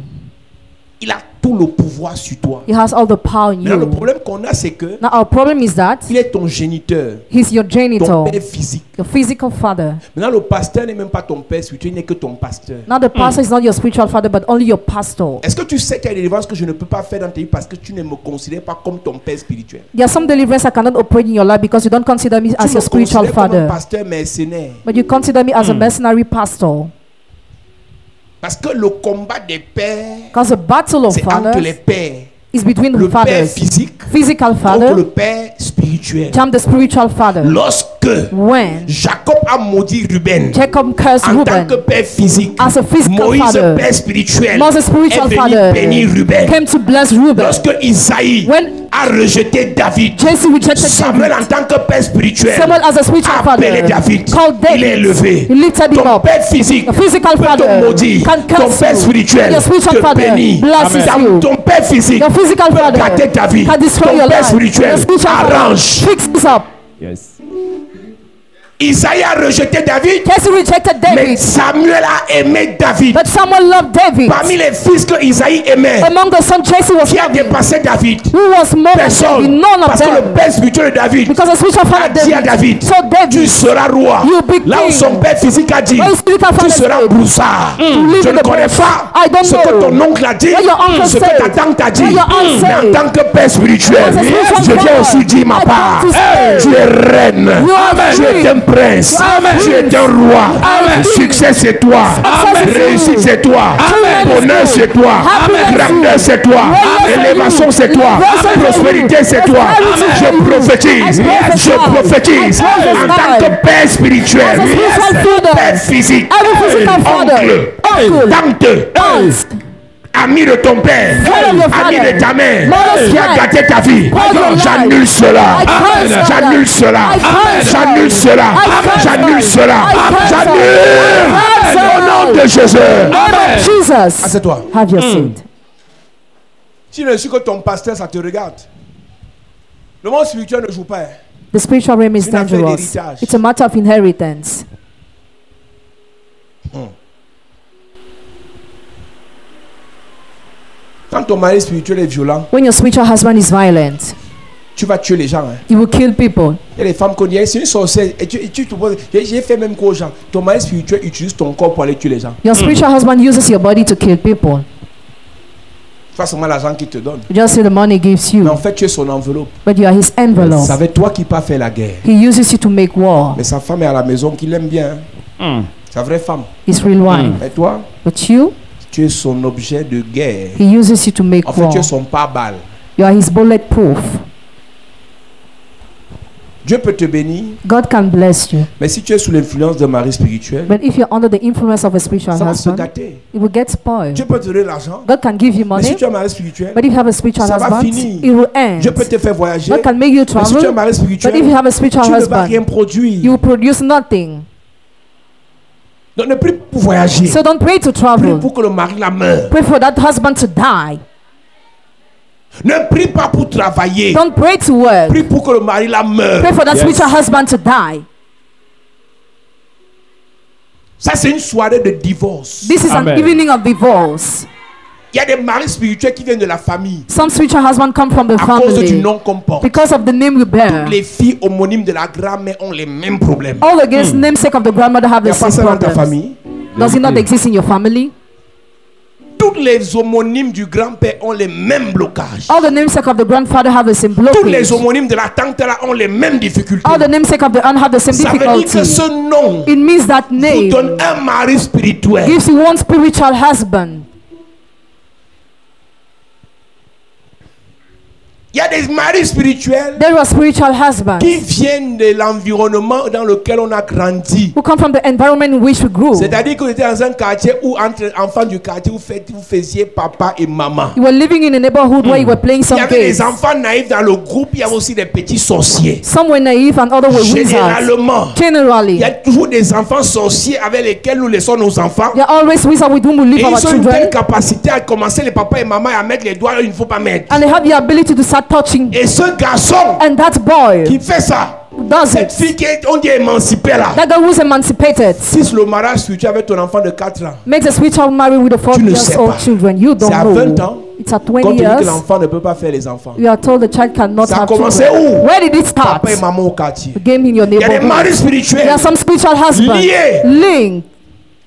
Il a tout le pouvoir sur toi. He has all the power in Maintenant, le you. problème qu'on a, c'est que Now our problem is that il est ton géniteur, he's your ton genitor, père physique. your physical father. Maintenant, le pasteur n'est même pas ton père spirituel, il n'est que ton pasteur. Now the pastor is not your spiritual father, but only your pastor. Est-ce que tu sais qu'il y a des délivrances que je ne peux pas faire dans ta vie parce que tu ne me considères pas comme ton père spirituel? There are some deliverance I cannot operate in your life because you don't consider me Tu as me your spiritual considères comme un father, pasteur mercenaire. but you consider me as a mercenary pastor. Parce que le combat des pères, Because the battle of c'est entre les fathers pères. is between Le the père fathers, physique physical contre father, le père spirituel. I'm the spiritual father. Lorsque When Jacob a maudit Ruben Jacob cursed en tant que Reuben père physique, as a physical Moïse, father, père spirituel, Moses, est spiritual venu father, bénir Ruben. came to bless Reuben. Lorsque Isaïe When a rejeté David, Jesse rejected Samuel David, en tant que père spirituel Samuel as a spiritual a appelé father David. called Il est David. élevé. He lifted him Ton up. père physique The physical peut te father maudire. can Ton curse père you. spirituel Your spiritual te father bénit. blesses Ton- you. Ton père physique Your physical peut father gâter ta vie. can destroy Ton your père life. spirituel Your spiritual father arrange. fixes up. Yes. Isaïe a rejeté David, Jesse rejected mais David, Samuel a aimé David. but Samuel loved David. Parmi les fils que Isaïe aimait, Among the sons, Jesse was qui a loving. dépassé David? Who was more than Personne. David? None of Parce que le them. père spirituel de David Because the spiritual a father dit à David. David, So tu David, seras roi. you be Là où king. son père physique a dit, Where his spiritual tu father seras said, broussard. live Je in ne the connais bush. pas I don't ce que know. ton oncle a dit, What your uncle ce que said. ta tante a dit. What your aunt Mais en said. tant que père spirituel, As a spiritual je viens father, aussi dire ma I part. come to say, Tu es reine. You are Tu es free. un prince. Amen. Tu es un roi. Amen. Succès c'est toi. Amen. Réussite c'est toi. Amen. Bonheur c'est toi. Happiness. Grandeur c'est toi. Amen. Élévation c'est toi. Amen. Prospérité c'est toi. Je prophétise. Je prophétise. En tant que père spirituel. As a spiritual father. Père physique. Every physical father, uncle, Tante. aunt, Ami de ton père, Friend of your ami father. de ta mère, Mother's qui a friend. gâté ta vie, Cause your life. j'annule cela, I cancel j'annule that. cela, I cancel. j'annule cela, I cancel. j'annule cela, I cancel. j'annule I cancel. au nom de Jésus. Amen. Jesus, Assieds-toi. have your seat. Si je suis que ton pasteur, ça te regarde. Le monde spirituel ne joue pas. The spiritual realm is C'est une affaire dangerous. d'héritage. It's a matter of inheritance. Quand ton mari spirituel est violent, When your spiritual husband is violent, tu vas tuer les gens. Hein. he will kill people. Il y a des femmes qui disent, c'est une sorcière. Et tu te poses, j'ai fait même quoi aux gens. Ton mari spirituel utilise ton corps pour aller tuer les gens. Your spiritual husband uses your body to kill people. C'est pas seulement l'argent qu'il te donne. You just see the money he gives Mais you, en fait, tu es son enveloppe. but you are his envelope. C'est avec toi qui pas fait la guerre. He uses you to make war. Mais sa femme est à la maison qu'il aime bien. Hein. Sa vraie femme. His real wife. Et toi, But you, tu es son objet de guerre. he uses you to make En fait, war. tu es son pare-balles. You are his bulletproof. Dieu peut te bénir, God can bless you. mais si tu es sous l'influence d'un mari spirituel, But if you're under the influence of a spiritual ça va se husband, gâter. it will get spoiled. Dieu peut te donner l'argent, God can give you mais si money, tu es un mari spirituel, but if you have a spiritual ça va husband, finir. it will end. Dieu peut te faire voyager, God can make you mais si tu es un travel, mari but if you spirituel, have a spiritual tu ne vas rien husband, produire. you will produce nothing. Donc ne prie pour voyager, So don't pray to prie travel. pour que le mari la meure. Pray for that husband to die. Ne prie pas pour travailler, Don't pray to work. prie pour que le mari la meure. Pray for that Yes. spiritual husband to die. Ça c'est une soirée de divorce. This is Amen. an evening of divorce. Il y a des maris spirituels qui viennent de la famille Some spiritual husband come from the à cause du family nom qu'on porte. because of the name we bear. Les filles homonymes de la grand-mère ont les mêmes problèmes. All against namesake of the grandmother have Il n'y the a pas ça same dans ta problems. famille. Does it not exist in your family? Toutes les homonymes du grand-père ont les mêmes blocages. All the namesake of the grandfather have the same Toutes les blockage. homonymes de la tante là ont les mêmes difficultés. All the namesake of the aunt have the same Ça veut dire que difficulty. ce nom It means that vous name donne un mari spirituel. gives you one spiritual husband. Il y a des maris spirituels There are spiritual husbands qui viennent de l'environnement dans lequel on a grandi. who come from the environment in which we grew. C'est-à-dire que vous étiez dans un quartier où entre enfants du quartier vous faisiez papa et maman. You were living in a neighborhood where you were playing Il y some avait des games. enfants naïfs dans le groupe, il y avait aussi des petits sorciers. Some were naive and others were wizards. Généralement, il Generally, y a toujours des enfants sorciers avec lesquels nous laissons nos enfants. there are always wizards with whom we Et leave our ils ont une telle children. capacité à commencer les papas et mamans à mettre les doigts là où il ne faut pas mettre. And they have the ability to start touching. Et ce garçon And that boy qui fait ça, does cette it. fille qui est, on dit émancipée là, That girl who's emancipated si le mariage spirituel avec ton enfant de 4 ans, makes a spiritual married with a 4 Tu ne years sais old pas. children. You c'est don't à 20 ans, know. It's at quand 20 on dit que years. l'enfant ne peut pas faire les enfants. You are told the child cannot Ça a have commencé children. où? Where did it start? Papa et maman au quartier. The game in your Il y a des neighborhood. maris There spirituels are some spiritual husbands liés linked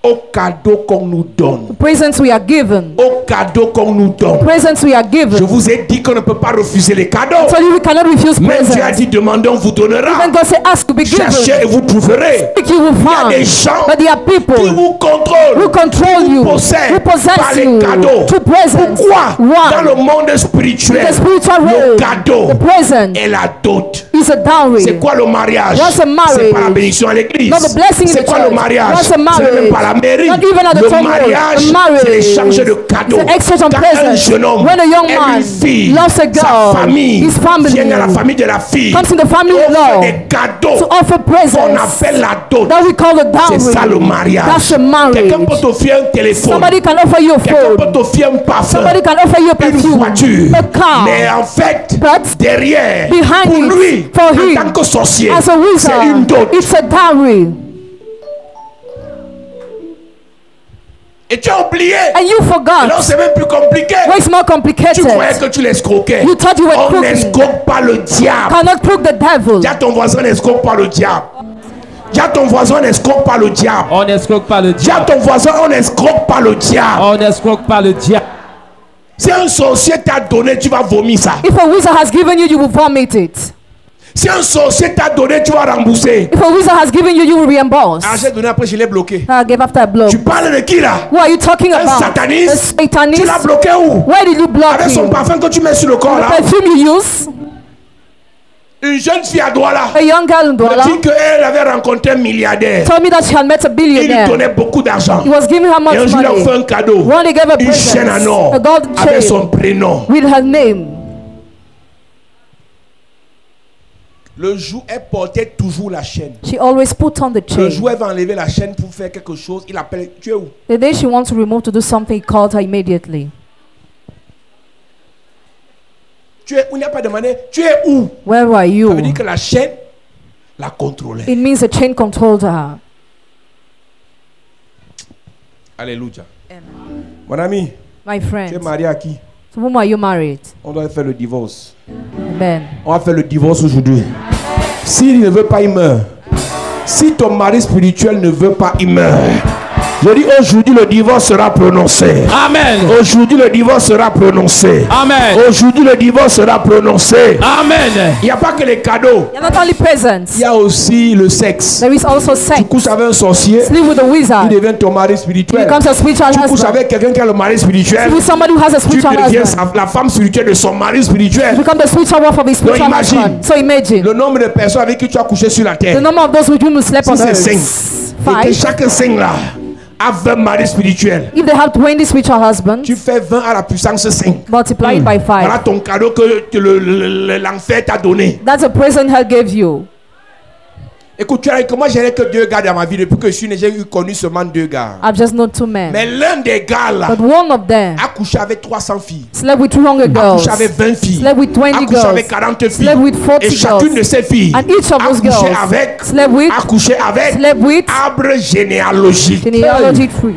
au cadeau qu'on nous donne. to presents we are given. Au cadeau qu'on nous donne. Presents we are Je given. vous ai dit qu'on ne peut pas refuser les cadeaux. So you cannot refuse Même Dieu a presents. dit demandez, on vous donnera. Even God said, ask to be Cherchez given. et vous trouverez. Seek, you will Il y a des find. gens But there are qui people vous contrôlent, who control you, possèdent who par possess les you cadeaux. to presents. Pourquoi? Dans le Why? monde spirituel, The spiritual le realm, cadeau the present est la dot. is a dowry. C'est quoi le mariage? What's a marriage? C'est pas la bénédiction à l'église. Not the blessing in C'est the quoi church. le mariage? What's a C'est même marriage? pas la mairie. Not even at the Le temple. mariage, A marriage. c'est l'échange de cadeaux. It's an exchange of Quand un presents. jeune homme When a young aime man une fille, loves a sa girl, famille his family vient dans la famille de la fille, comes in the family offre law des cadeaux to offer qu'on presents appelle la dot. that we call the C'est dowry. ça le mariage. That's a marriage. Quelqu'un peut t'offrir un téléphone. Somebody can offer you a Quelqu'un peut phone. t'offrir un parfum. Somebody can offer you a Une perfume, voiture. a car. Mais en fait, But derrière, behind pour it, lui, for en him, tant que sorcier, as a c'est une wizard, dot. it's a dowry. Et tu as oublié. And you Alors forgot. c'est même plus compliqué. Well, it's more Tu complicated. croyais que tu l'escroquais. You thought you were On croaking. n'escroque pas le diable. Cannot crook the devil. Dis à ton voisin, n'escroque pas le diable. Dis à ton voisin, n'escroque pas le diable. On n'escroque pas le Dis à diable. ton voisin, on n'escroque pas le diable. On n'escroque pas le diable. Si un sorcier t'a donné, tu vas vomir ça. If a wizard has given you, you will vomit it. Si un sorcier t'a donné, tu vas rembourser. If a wizard has given you, you will reimburse. Ah, j'ai donné après, je l'ai bloqué. I gave after a blow. Tu parles de qui là? Who are you talking Un about? sataniste? A satanist? Tu l'as bloqué où? Where did you block Avec son him? parfum que tu mets sur le corps The là. perfume you use? Une jeune fille à Douala A young girl in me Douala dit qu'elle avait rencontré un milliardaire. told me that she had met a Il lui billionaire. donnait beaucoup d'argent. He was giving her Et much un jour, il a offert money. un cadeau. One day gave her Une chaîne en presents, or a gold avec chain son prénom. with her name. Le jour, elle portait toujours la chaîne. She always put on the Le chain. jour, elle va enlever la chaîne pour faire quelque chose. Il appelle, tu es où? The day she wants to remove to do something, he called her immediately. Tu es où? Il n'a pas demandé, tu es où? Where are Ça veut dire you? que la chaîne la contrôlait. It means the chain controlled her. Alléluia. Mon ami, My tu es friend, marié à qui? to whom are you married? On doit faire le divorce. Amen. On va faire le divorce aujourd'hui. S'il ne veut pas, il meurt. Si ton mari spirituel ne veut pas, il meurt. Je dis aujourd'hui le divorce sera prononcé. Amen. Aujourd'hui le divorce sera prononcé. Amen. Aujourd'hui le divorce sera prononcé. Amen. Il n'y a pas que les cadeaux. You're not only present, Il y a aussi le sexe. there is also Tu sex. couches avec un sorcier, Sleep with a il wizard. devient ton mari He spirituel. becomes a spiritual Tu couches husband. avec quelqu'un qui a le mari spirituel. Sleep with somebody who has a Tu spiritual deviens husband. la femme spirituelle de son mari spirituel. Become the spiritual wife of his spiritual imagine. husband. So imagine Le nombre de personnes avec qui tu as couché sur la the terre. number of those with whom you slept Si on c'est earth. 5. Et que 5. chaque 5 là a 20 maris spirituels. If they have 20 spiritual husbands, Tu fais 20 à la puissance 5. multiply it by 5. Voilà ton cadeau que l'enfer t'a donné. That's a present hell gave you. Écoute, tu as que moi j'ai que 2 gars dans ma vie depuis que je suis né, j'ai connu seulement 2 gars. I've just known 2 men. Mais l'un des gars là But one of them a couché avec 300 filles. slept with 200 A girls. couché avec 20 filles. Slept with 20 A couché girls. avec 40 filles. Slept with 40 Et chacune de girls. ces filles And each of a those couché girls avec, slept with, a couché avec slept with arbre généalogique. genealogy tree.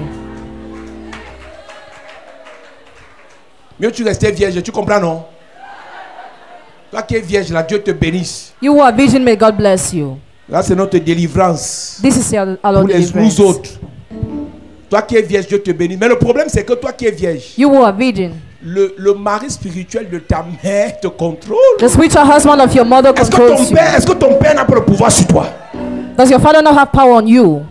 Mieux tu restais vierge, tu comprends non? Toi qui es vierge là, Dieu te bénisse. You who are virgin, may God bless you. Là c'est notre délivrance. This is our Pour Lord les deliverance. nous autres. Toi qui es vierge, Dieu te bénisse. Mais le problème c'est que toi qui es vierge, You who are virgin, le mari spirituel de ta mère te contrôle. the spiritual husband of your mother Est-ce controls que, you. est-ce que ton père n'a pas le pouvoir sur toi? Does your father not have power on you?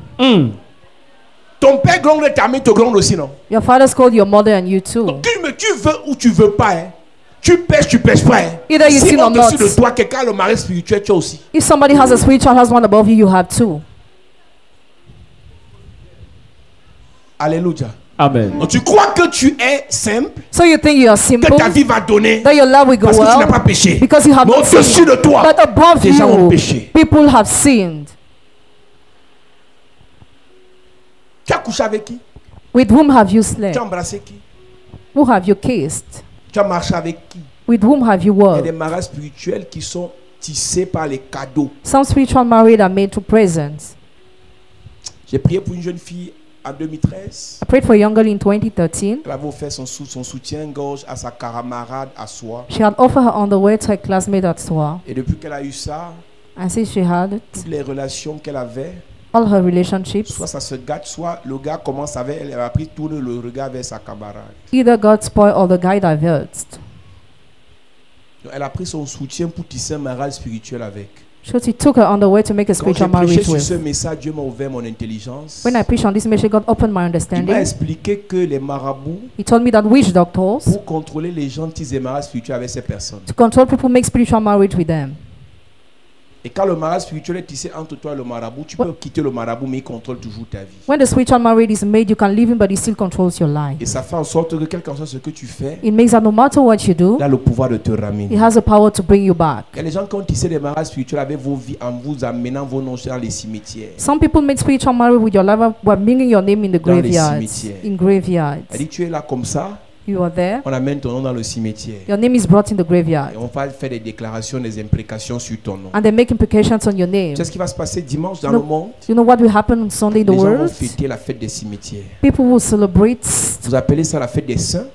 Ton père gronde et ta mère te gronde aussi, non? Your father's called your mother and you too. Tu veux ou tu veux pas, hein? Tu pêches pas. Hein? Either you Si sin or au-dessus not. de toi, quelqu'un a le mari spirituel, tu as aussi. If somebody has a spiritual husband above you, you have too. Alléluia. Amen. Donc, tu crois que tu es simple, So you think you are que simple, ta vie va donner that your love will go parce que tu n'as well, pas péché. because you have Mais not au-dessus sinned. de toi, But above des gens ont you, péché. people have sinned. Tu as couché avec qui? With whom have you Tu slept? as embrassé qui? Who have you kissed? Tu as marché avec qui? With whom have you Il y a worked? des mariages spirituels qui sont tissés par les cadeaux. Some spiritual married are made to presents. J'ai prié pour une jeune fille en 2013. I prayed for a young girl in 2013. Elle avait offert son soutien-gorge à sa camarade à soi. She had offered her underwear to her classmate at SWA. Et depuis qu'elle a eu ça, And since she had it, toutes les relations qu'elle avait, all her relationships, soit ça se gâte, soit le gars commence avec elle, elle a pris tourner le regard vers sa camarade. either got spoiled or the guy diverged. Donc, elle a pris son soutien pour tisser un mariage spirituel avec. So she took her underwear to make a Quand j'ai spiritual prêché marriage sur ce with. message, Dieu m'a ouvert mon intelligence. When I preached on this message, God opened my Il m'a understanding. expliqué que les marabouts, He told me that witch doctors, pour contrôler les gens, tissent des mariages spirituels avec ces personnes. to control people, make spiritual marriage with them. Et quand le mariage spirituel est tissé entre toi et le marabout, tu peux quitter le marabout, mais il contrôle toujours ta vie. When the spiritual marriage is made, you can leave him, but he still controls your life. Et ça fait en sorte que quel qu'en soit ce que tu fais, It makes that no matter what you do, il a le pouvoir de te he ramener. has the power to bring you back. Il y a des gens qui ont tissé des mariages spirituels avec vos vies en vous amenant vos noms dans les cimetières. Some people make spiritual marriage with your life by bringing your name in the Dans les graveyards. cimetières. In graveyards. Elle dit, tu es là comme ça, You are there. on amène ton nom dans le cimetière. Your name is brought in the graveyard. Et on va faire des déclarations, des imprécations sur ton nom. And they make implications on your name. Tu sais ce qui va se passer dimanche dans No. le monde? You know what will happen on Sunday in the Les gens vont world? fêter la fête des cimetières. People will celebrate Vous appelez ça la fête des saints,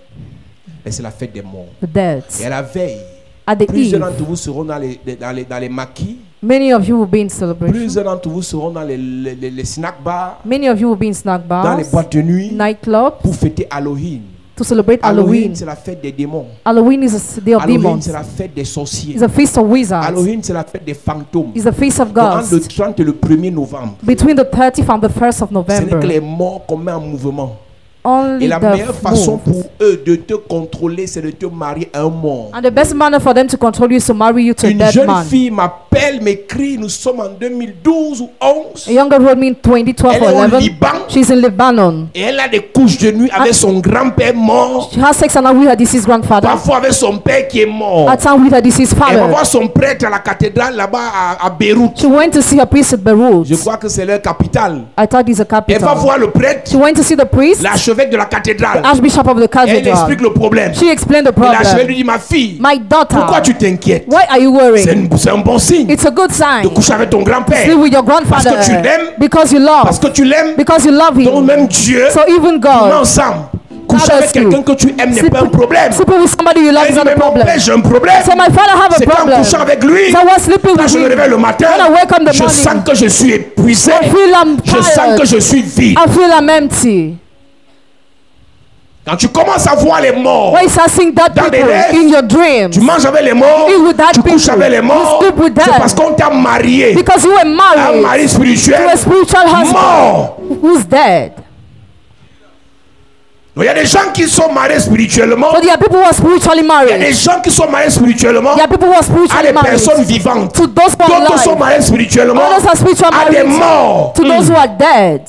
mais c'est la fête des morts. the dead. Et à la veille, At the plusieurs eve, d'entre vous seront dans les maquis, many of you will be in celebration. plusieurs d'entre vous seront dans les snack bars, Many of you will be in snack dans les bars, boîtes de nuit, nightclubs, pour fêter Halloween. to celebrate Halloween, Halloween. c'est la fête des démons. Halloween is a day of Halloween, demons. c'est la fête des sorciers. It's a feast of wizards. Halloween, c'est la fête des fantômes. It's a feast of Donc, entre le ghosts. 30 et le 1er novembre, Between the 30th and the 1st of ce n'est November, que les morts qu'on met en mouvement. Et only la meilleure the façon move. pour eux de te contrôler, c'est de te marier à un mort. And the best manner for them to control you is to marry you to a Une dead jeune man. fille m'appelle, m'écrit, nous sommes en 2012 ou 11. A young girl wrote me in 2012 Elle or est au 11. Liban She's in Lebanon. et elle a des couches de nuit avec son grand-père mort, She has sex and with her deceased grandfather. parfois avec son père qui est mort. At time with her deceased Elle va father. voir son prêtre à la cathédrale là-bas à Beyrouth. She went to see her priest at Beirut. Je crois que c'est leur capitale. I thought it's a Elle va capital. voir le prêtre, She went to see the priest, l'archevêque de la cathédrale. Archbishop of the Elle cathedral. explique le problème. She explained the Et l'archevêque problem. lui dit, ma fille, My daughter, pourquoi tu t'inquiètes? why are you worried? C'est un bon signe. signe It's a good de sign. coucher avec ton grand-père. Sleep with your Parce grandfather. que tu l'aimes. Because you love. Parce que tu l'aimes. Because you love Donc him. même Dieu, So even on est God. ensemble. Coucher God avec is quelqu'un you. que tu aimes n'est pas un problème. Sleeping with somebody you love Elle is dit, not mais a mon problem. père, j'ai un problème. So my father have a C'est qu'en problem. couchant avec lui, So I was sleeping quand with je me him. réveille le matin, When I wake up in the je morning, sens que je suis épuisé. I feel I'm Je sens tired. que je suis vide. I feel I'm empty. Quand tu commences à voir les morts, When you start seeing that Dans les people rêves, in your dreams, tu manges avec les morts, eat with that tu couches people, avec les morts, you sleep with c'est them. parce qu'on t'a marié because you were à un married mari spirituel to a spiritual husband mort. who's dead. Donc, il y a des gens qui sont mariés spirituellement. So there are people who are spiritually Il y a des married. gens qui sont mariés spirituellement There are people who are à spiritually des married. personnes vivantes. To those who are D'autres sont alive. mariés spirituellement Others are spiritual à des married. morts. To those who are dead.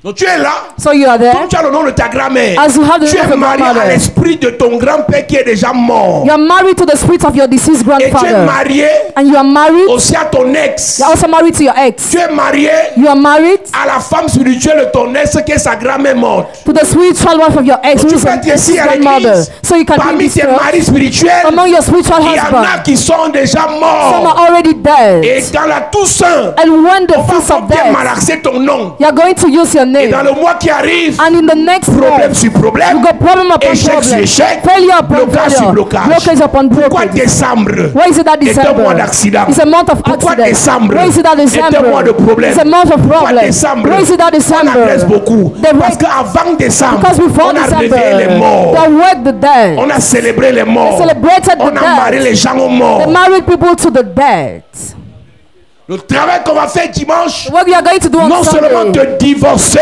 Donc tu es là, So you are there. comme tu as le nom de ta grand-mère. As you have the Tu name es of your marié à grandmother. l'esprit de ton grand-père qui est déjà mort. You are married to the spirit of your deceased Et tu es grandfather. marié And you are married. aussi à ton ex. You are also married to your ex. Tu es marié You are married à la femme spirituelle de ton ex qui est sa grand-mère morte. to the spiritual wife of your ex, Donc, who tu is peux your être ici à grandmother. l'église. So you can be in Parmi this tes church. maris spirituels, Among your spiritual il y en a husbands, qui sont déjà some morts. are already dead. Et dans la Toussaint, And when the on va feast of bien death, malaxer ton nom. you are going to use your Et dans name. le mois qui arrive, And in the next problème month, sur problème, you got problem upon échec sur problem, échec, failure upon blocage sur failure, blocage. blockage upon Pourquoi blockage. décembre Why is it that est un mois December? d'accident? It's a month of Pourquoi accident. décembre Why is it that est un December? mois de problème? It's a month of Pourquoi problem. décembre Why is it that on December? agresse beaucoup? The Parce work- qu'avant décembre, Because before on a December, réveillé les morts. they work the dead. On a célébré les morts. They celebrated On the a marié dead. les gens aux morts. They married people to the dead. Le travail qu'on va faire dimanche, What we are going to do on non seulement Sunday te divorcer,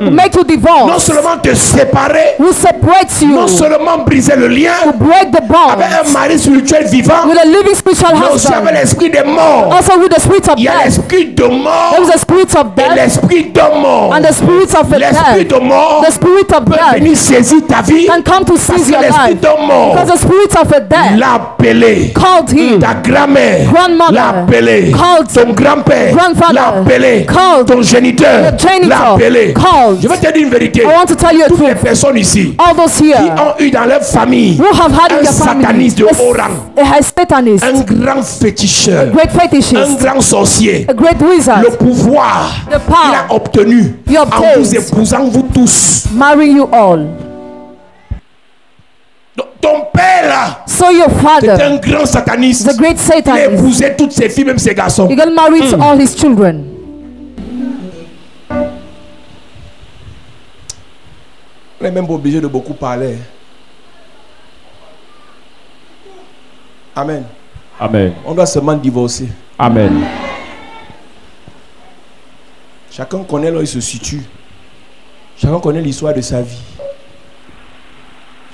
will make you non divorce, seulement te séparer, will separate you, non seulement briser le lien will break the avec un bonds mari spirituel vivant, with a living spiritual mais aussi avec husband. l'esprit des morts. Also with the spirit of Il y a death. l'esprit de mort There is a spirit of et death l'esprit de mort. and the spirit of L'esprit death. de mort The spirit of peut death venir saisir ta vie can come to parce seize que your l'esprit life. de mort Because the spirit of a death l'a appelé. called him. Ta grand-mère Grandmother l'a appelé. called Ton grand-père grandfather l'a appelé. called Ton géniteur the janitor l'a appelé. called. Je vais te dire une vérité. I want to tell you a Toutes les truth. personnes ici All those qui here ont eu dans leur famille who have had in un your family sataniste de haut rang, a satanist, un grand féticheur, great un fetishist, grand sorcier, a great le wizard, pouvoir the qu'il power a obtenu He en obtained. vous épousant vous tous. marrying you all. Donc, ton père là, So your c'est un father, grand sataniste. the great Il a satanist, épousé toutes ses filles, même ses garçons. he got married to all his children. On n'est même pas obligé de beaucoup parler. Amen. Amen. On doit seulement divorcer. Amen. Chacun connaît là où il se situe. Chacun connaît l'histoire de sa vie.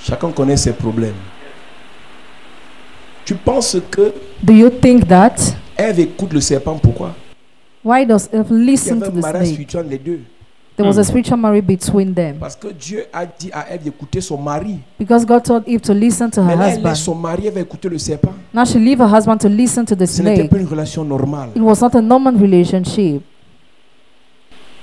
Chacun connaît ses problèmes. Tu penses que Do you think that? Ève écoute le serpent, pourquoi? Why does Eve Il y listen avait to un the mariage snake? spirituel les deux. There was a spiritual marriage between them. Parce que Dieu a dit à Ève d'écouter son mari. Because God told Eve to listen to her Mais là, elle laisse husband. son mari, elle va écouter le serpent. Now she leave her husband to listen to the Ce n'était snake. pas une relation normale. It was not a normal relationship.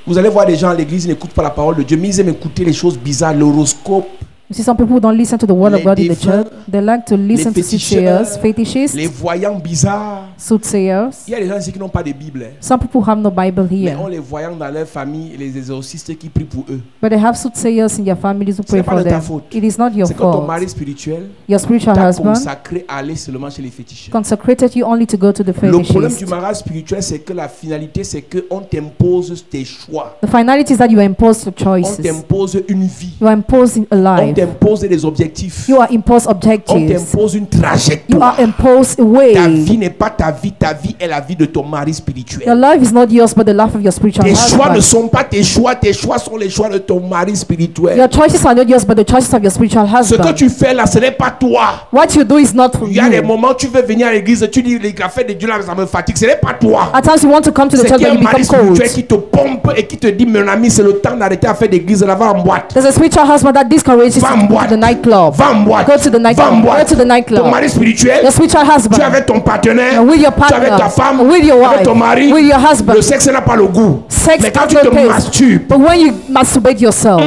Vous allez voir des gens à l'église, ils n'écoutent pas la parole de Dieu, mais ils aiment écouter les choses bizarres, l'horoscope, You see, some people who don't listen to the word of Les God in the défunts, church. They like to listen to féticheurs, soothsayers, fetishists, les voyants bizarres. soothsayers. Il y a des gens ici qui n'ont pas de Bible, hein. Some people have no Bible Mais here, on les voyant dans leur famille, les exorcistes qui prient pour eux. but they have soothsayers in your families who pray C'est pas for de ta them. faute. It is not your C'est que ton fault. mari spirituel Your spiritual t'a husband consacré à aller seulement chez les féticheurs. consecrated you only to go to the Le problème du fetishist. mariage spirituel, c'est que la finalité, c'est qu'on t'impose tes choix. The finality is that you are imposed On choices. t'impose une vie. You are imposing a On life. t'impose des objectifs. You are imposed On objectives. t'impose une You are trajectoire. imposed a Ta way. vie n'est pas ta vie est la vie de ton mari Your spirituel. life is not yours, but the life of your spiritual Tes choix ne husband. sont pas tes choix sont les choix de ton mari spirituel. Your choices are not yours, but the choices of your spiritual Ce que husband. tu fais là, ce n'est pas toi. What you do is not for Il y a des you. moments où tu veux venir à l'église, tu dis les cafés de Dieu là, ça me fatigue. Ce n'est pas toi. At times you want to come to the C'est church, qu'il y a but un you mari become cold. spirituel qui te pompe et qui te dit, mon ami, c'est le temps d'arrêter à faire d'église, là, va en boîte. There's a spiritual husband that discourages you Va to en go to boîte. the nightclub. Va en boîte. Go to the Va en nightclub. Go boîte. to the Ton nightclub. mari spirituel, Your spiritual tu es husband, avec ton partenaire, with your tu es avec ta partner, femme, with your avec wife, ton mari. with your husband. Le sexe n'a pas le goût. Sex Mais quand has tu no te taste. masturbes, But when you masturbate yourself,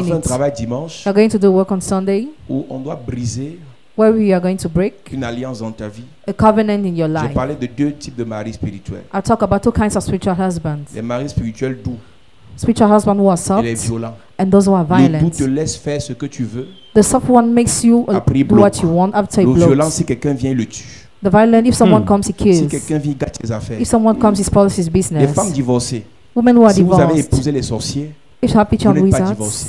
On fait un minutes. travail dimanche We are going to do work on Sunday où on doit briser where we are going to break une alliance dans ta vie. a covenant in your J'ai life. parlé de 2 types de maris spirituels. I'll talk about 2 kinds of spiritual husbands. Les maris spirituels doux Spiritual husbands who are et les soft violents. and those who are Le doux violent. te laisse faire ce que tu veux. The soft one makes you Après, il do what bloque. you want after Le it violent, blocks. si quelqu'un vient, il le tue. The violent, if someone comes, he Si kills. quelqu'un vient, il gâte ses affaires. If someone comes, he spoils his Les business. femmes divorcées, Women who are si vous avez divorced, épousé les sorciers, if you have picture vous of n'êtes pas wizards, divorcé.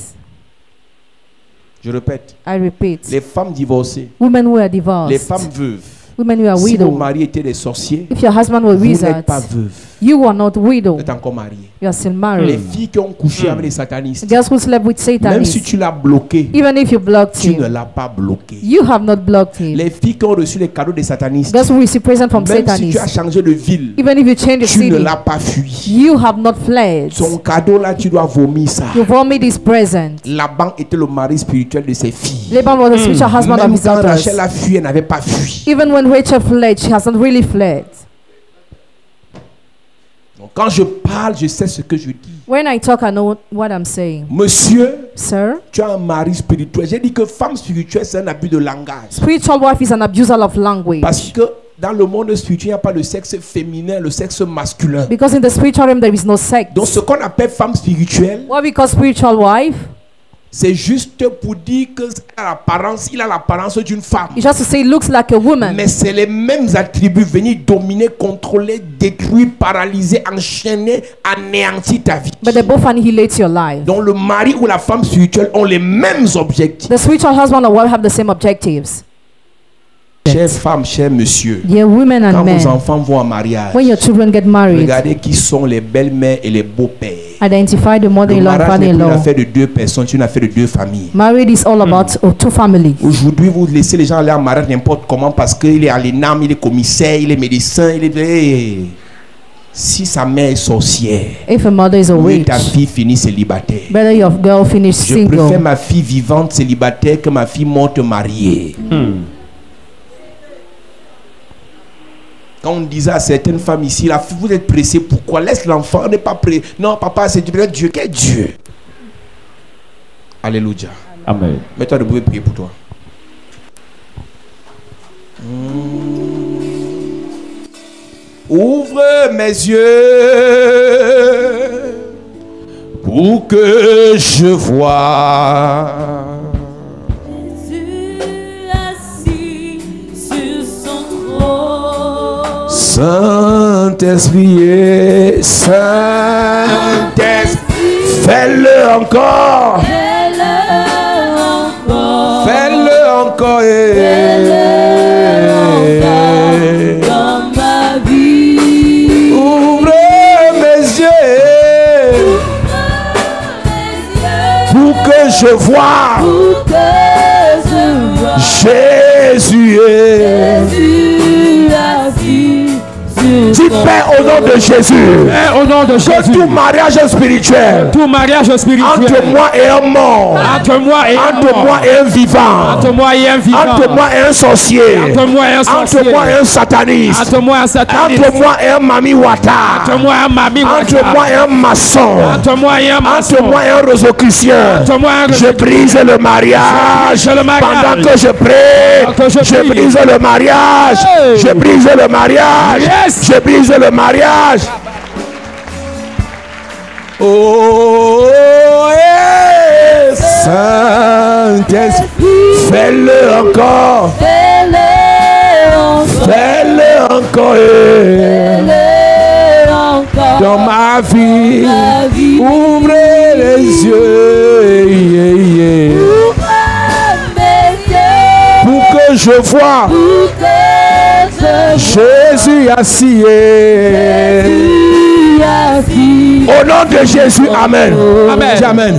Je répète, I repeat, les femmes divorcées, women who are les divorced, femmes veuves, women who are si vos widows, maris étaient des sorciers, if your husband were vous n'êtes pas wizards, veuve, you are not widow, vous êtes encore marié. you are still Les married. filles qui ont couché avec les satanistes, Girls who slept with même si Satanists, tu l'as bloqué, even if you blocked tu ne him, l'as pas bloqué. you have not blocked him. Les filles qui ont reçu les cadeaux des satanistes, Girls who receive present from même si tu as Satanists, changé de ville, even if you change the tu ne city, l'as pas fui. you have not fled. Son cadeau là, tu dois vomir ça. You vomit his present. Laban était le mari spirituel de ses filles. Laban was the spiritual husband of Même his quand daughters. Rachel a fui, elle n'avait pas fui. Even when Rachel fled, she hasn't really fled. Donc, quand je parle, je sais ce que je dis. When I talk, I know what I'm saying. Monsieur, Sir, tu as un mari spirituel. J'ai dit que femme spirituelle, c'est un abus de langage. spiritual wife is an abuser of language. Parce que dans le monde spirituel, il n'y a pas le sexe féminin, le sexe masculin. Because in the spiritual realm, there is no sex. Donc, ce qu'on appelle femme spirituelle, What we call spiritual wife c'est juste pour dire que il a l'apparence d'une femme. is just to say it looks like a woman. Mais c'est les mêmes attributs, venir dominer, contrôler, détruire, paralyser, enchaîner, anéantir ta vie. But they both annihilate your life. Donc le mari ou la femme spirituelle ont les mêmes objectifs. The spiritual husband or wife have the same objectives. Chère femme, cher monsieur, Dear women quand and vos men, enfants vont en mariage, when your children get married, regardez qui sont les belles-mères et les beaux-pères. identify the Le mother-in-law and mariage n'est plus une father-in-law. affaire de 2 personnes, c'est une affaire de 2 familles. Married is all about 2 families. Aujourd'hui, vous laissez les gens aller en mariage n'importe comment parce qu'il est à l'ENAM, il est commissaire, il est médecin, il est... Hey. Si sa mère est sorcière, If a mother is a oui, witch, ta fille finit célibataire. better your girl finish Je préfère single. ma fille vivante célibataire que ma fille morte mariée. Quand on disait à certaines femmes ici, la fille, vous êtes pressée, pourquoi? Laisse l'enfant, on n'est pas prêt. Non, papa, c'est Dieu. Quel Dieu? Alléluia. Amen. Mets-toi debout et prier pour toi. Ouvre mes yeux pour que je vois. Jésus assis sur son trône. Saint-Esprit, Saint-Esprit, fais-le encore. Fais-le encore. Fais-le encore. Dans ma vie. Ouvre mes yeux pour que je vois. Pour que je vois Jésus est. Jésus assis sur Dis Père au nom de Jésus. Au nom de Que Jésus, tout mariage spirituel tout mariage spirituel entre moi et un mort, entre moi et un entre mort, moi et un vivant, entre moi et un vivant, entre moi et un sorcier, entre moi et un sorcier, entre moi et un sataniste, entre moi et un sataniste, entre moi et un mami wata, entre moi et un mami entre wata, moi et un maçon, entre moi et un maçon, entre moi et un rosicrucien. entre moi et un Je brise le mariage. Je le mariage. Pendant que je prie, Pendant que je je prie. brise le mariage. Hey. Je brise le mariage. Yes. Je brise le mariage. Oh, yes. Saint-Esprit, fais-le encore. Fais-le encore. Fais-le encore. Fais-le encore. Dans ma vie, Ma vie. ouvrez les yeux. Ouvre mes yeux. Pour que je vois Pour que je Jésus assis. Jésus assis. Au nom de Jésus, amen. Amen. Dis amen.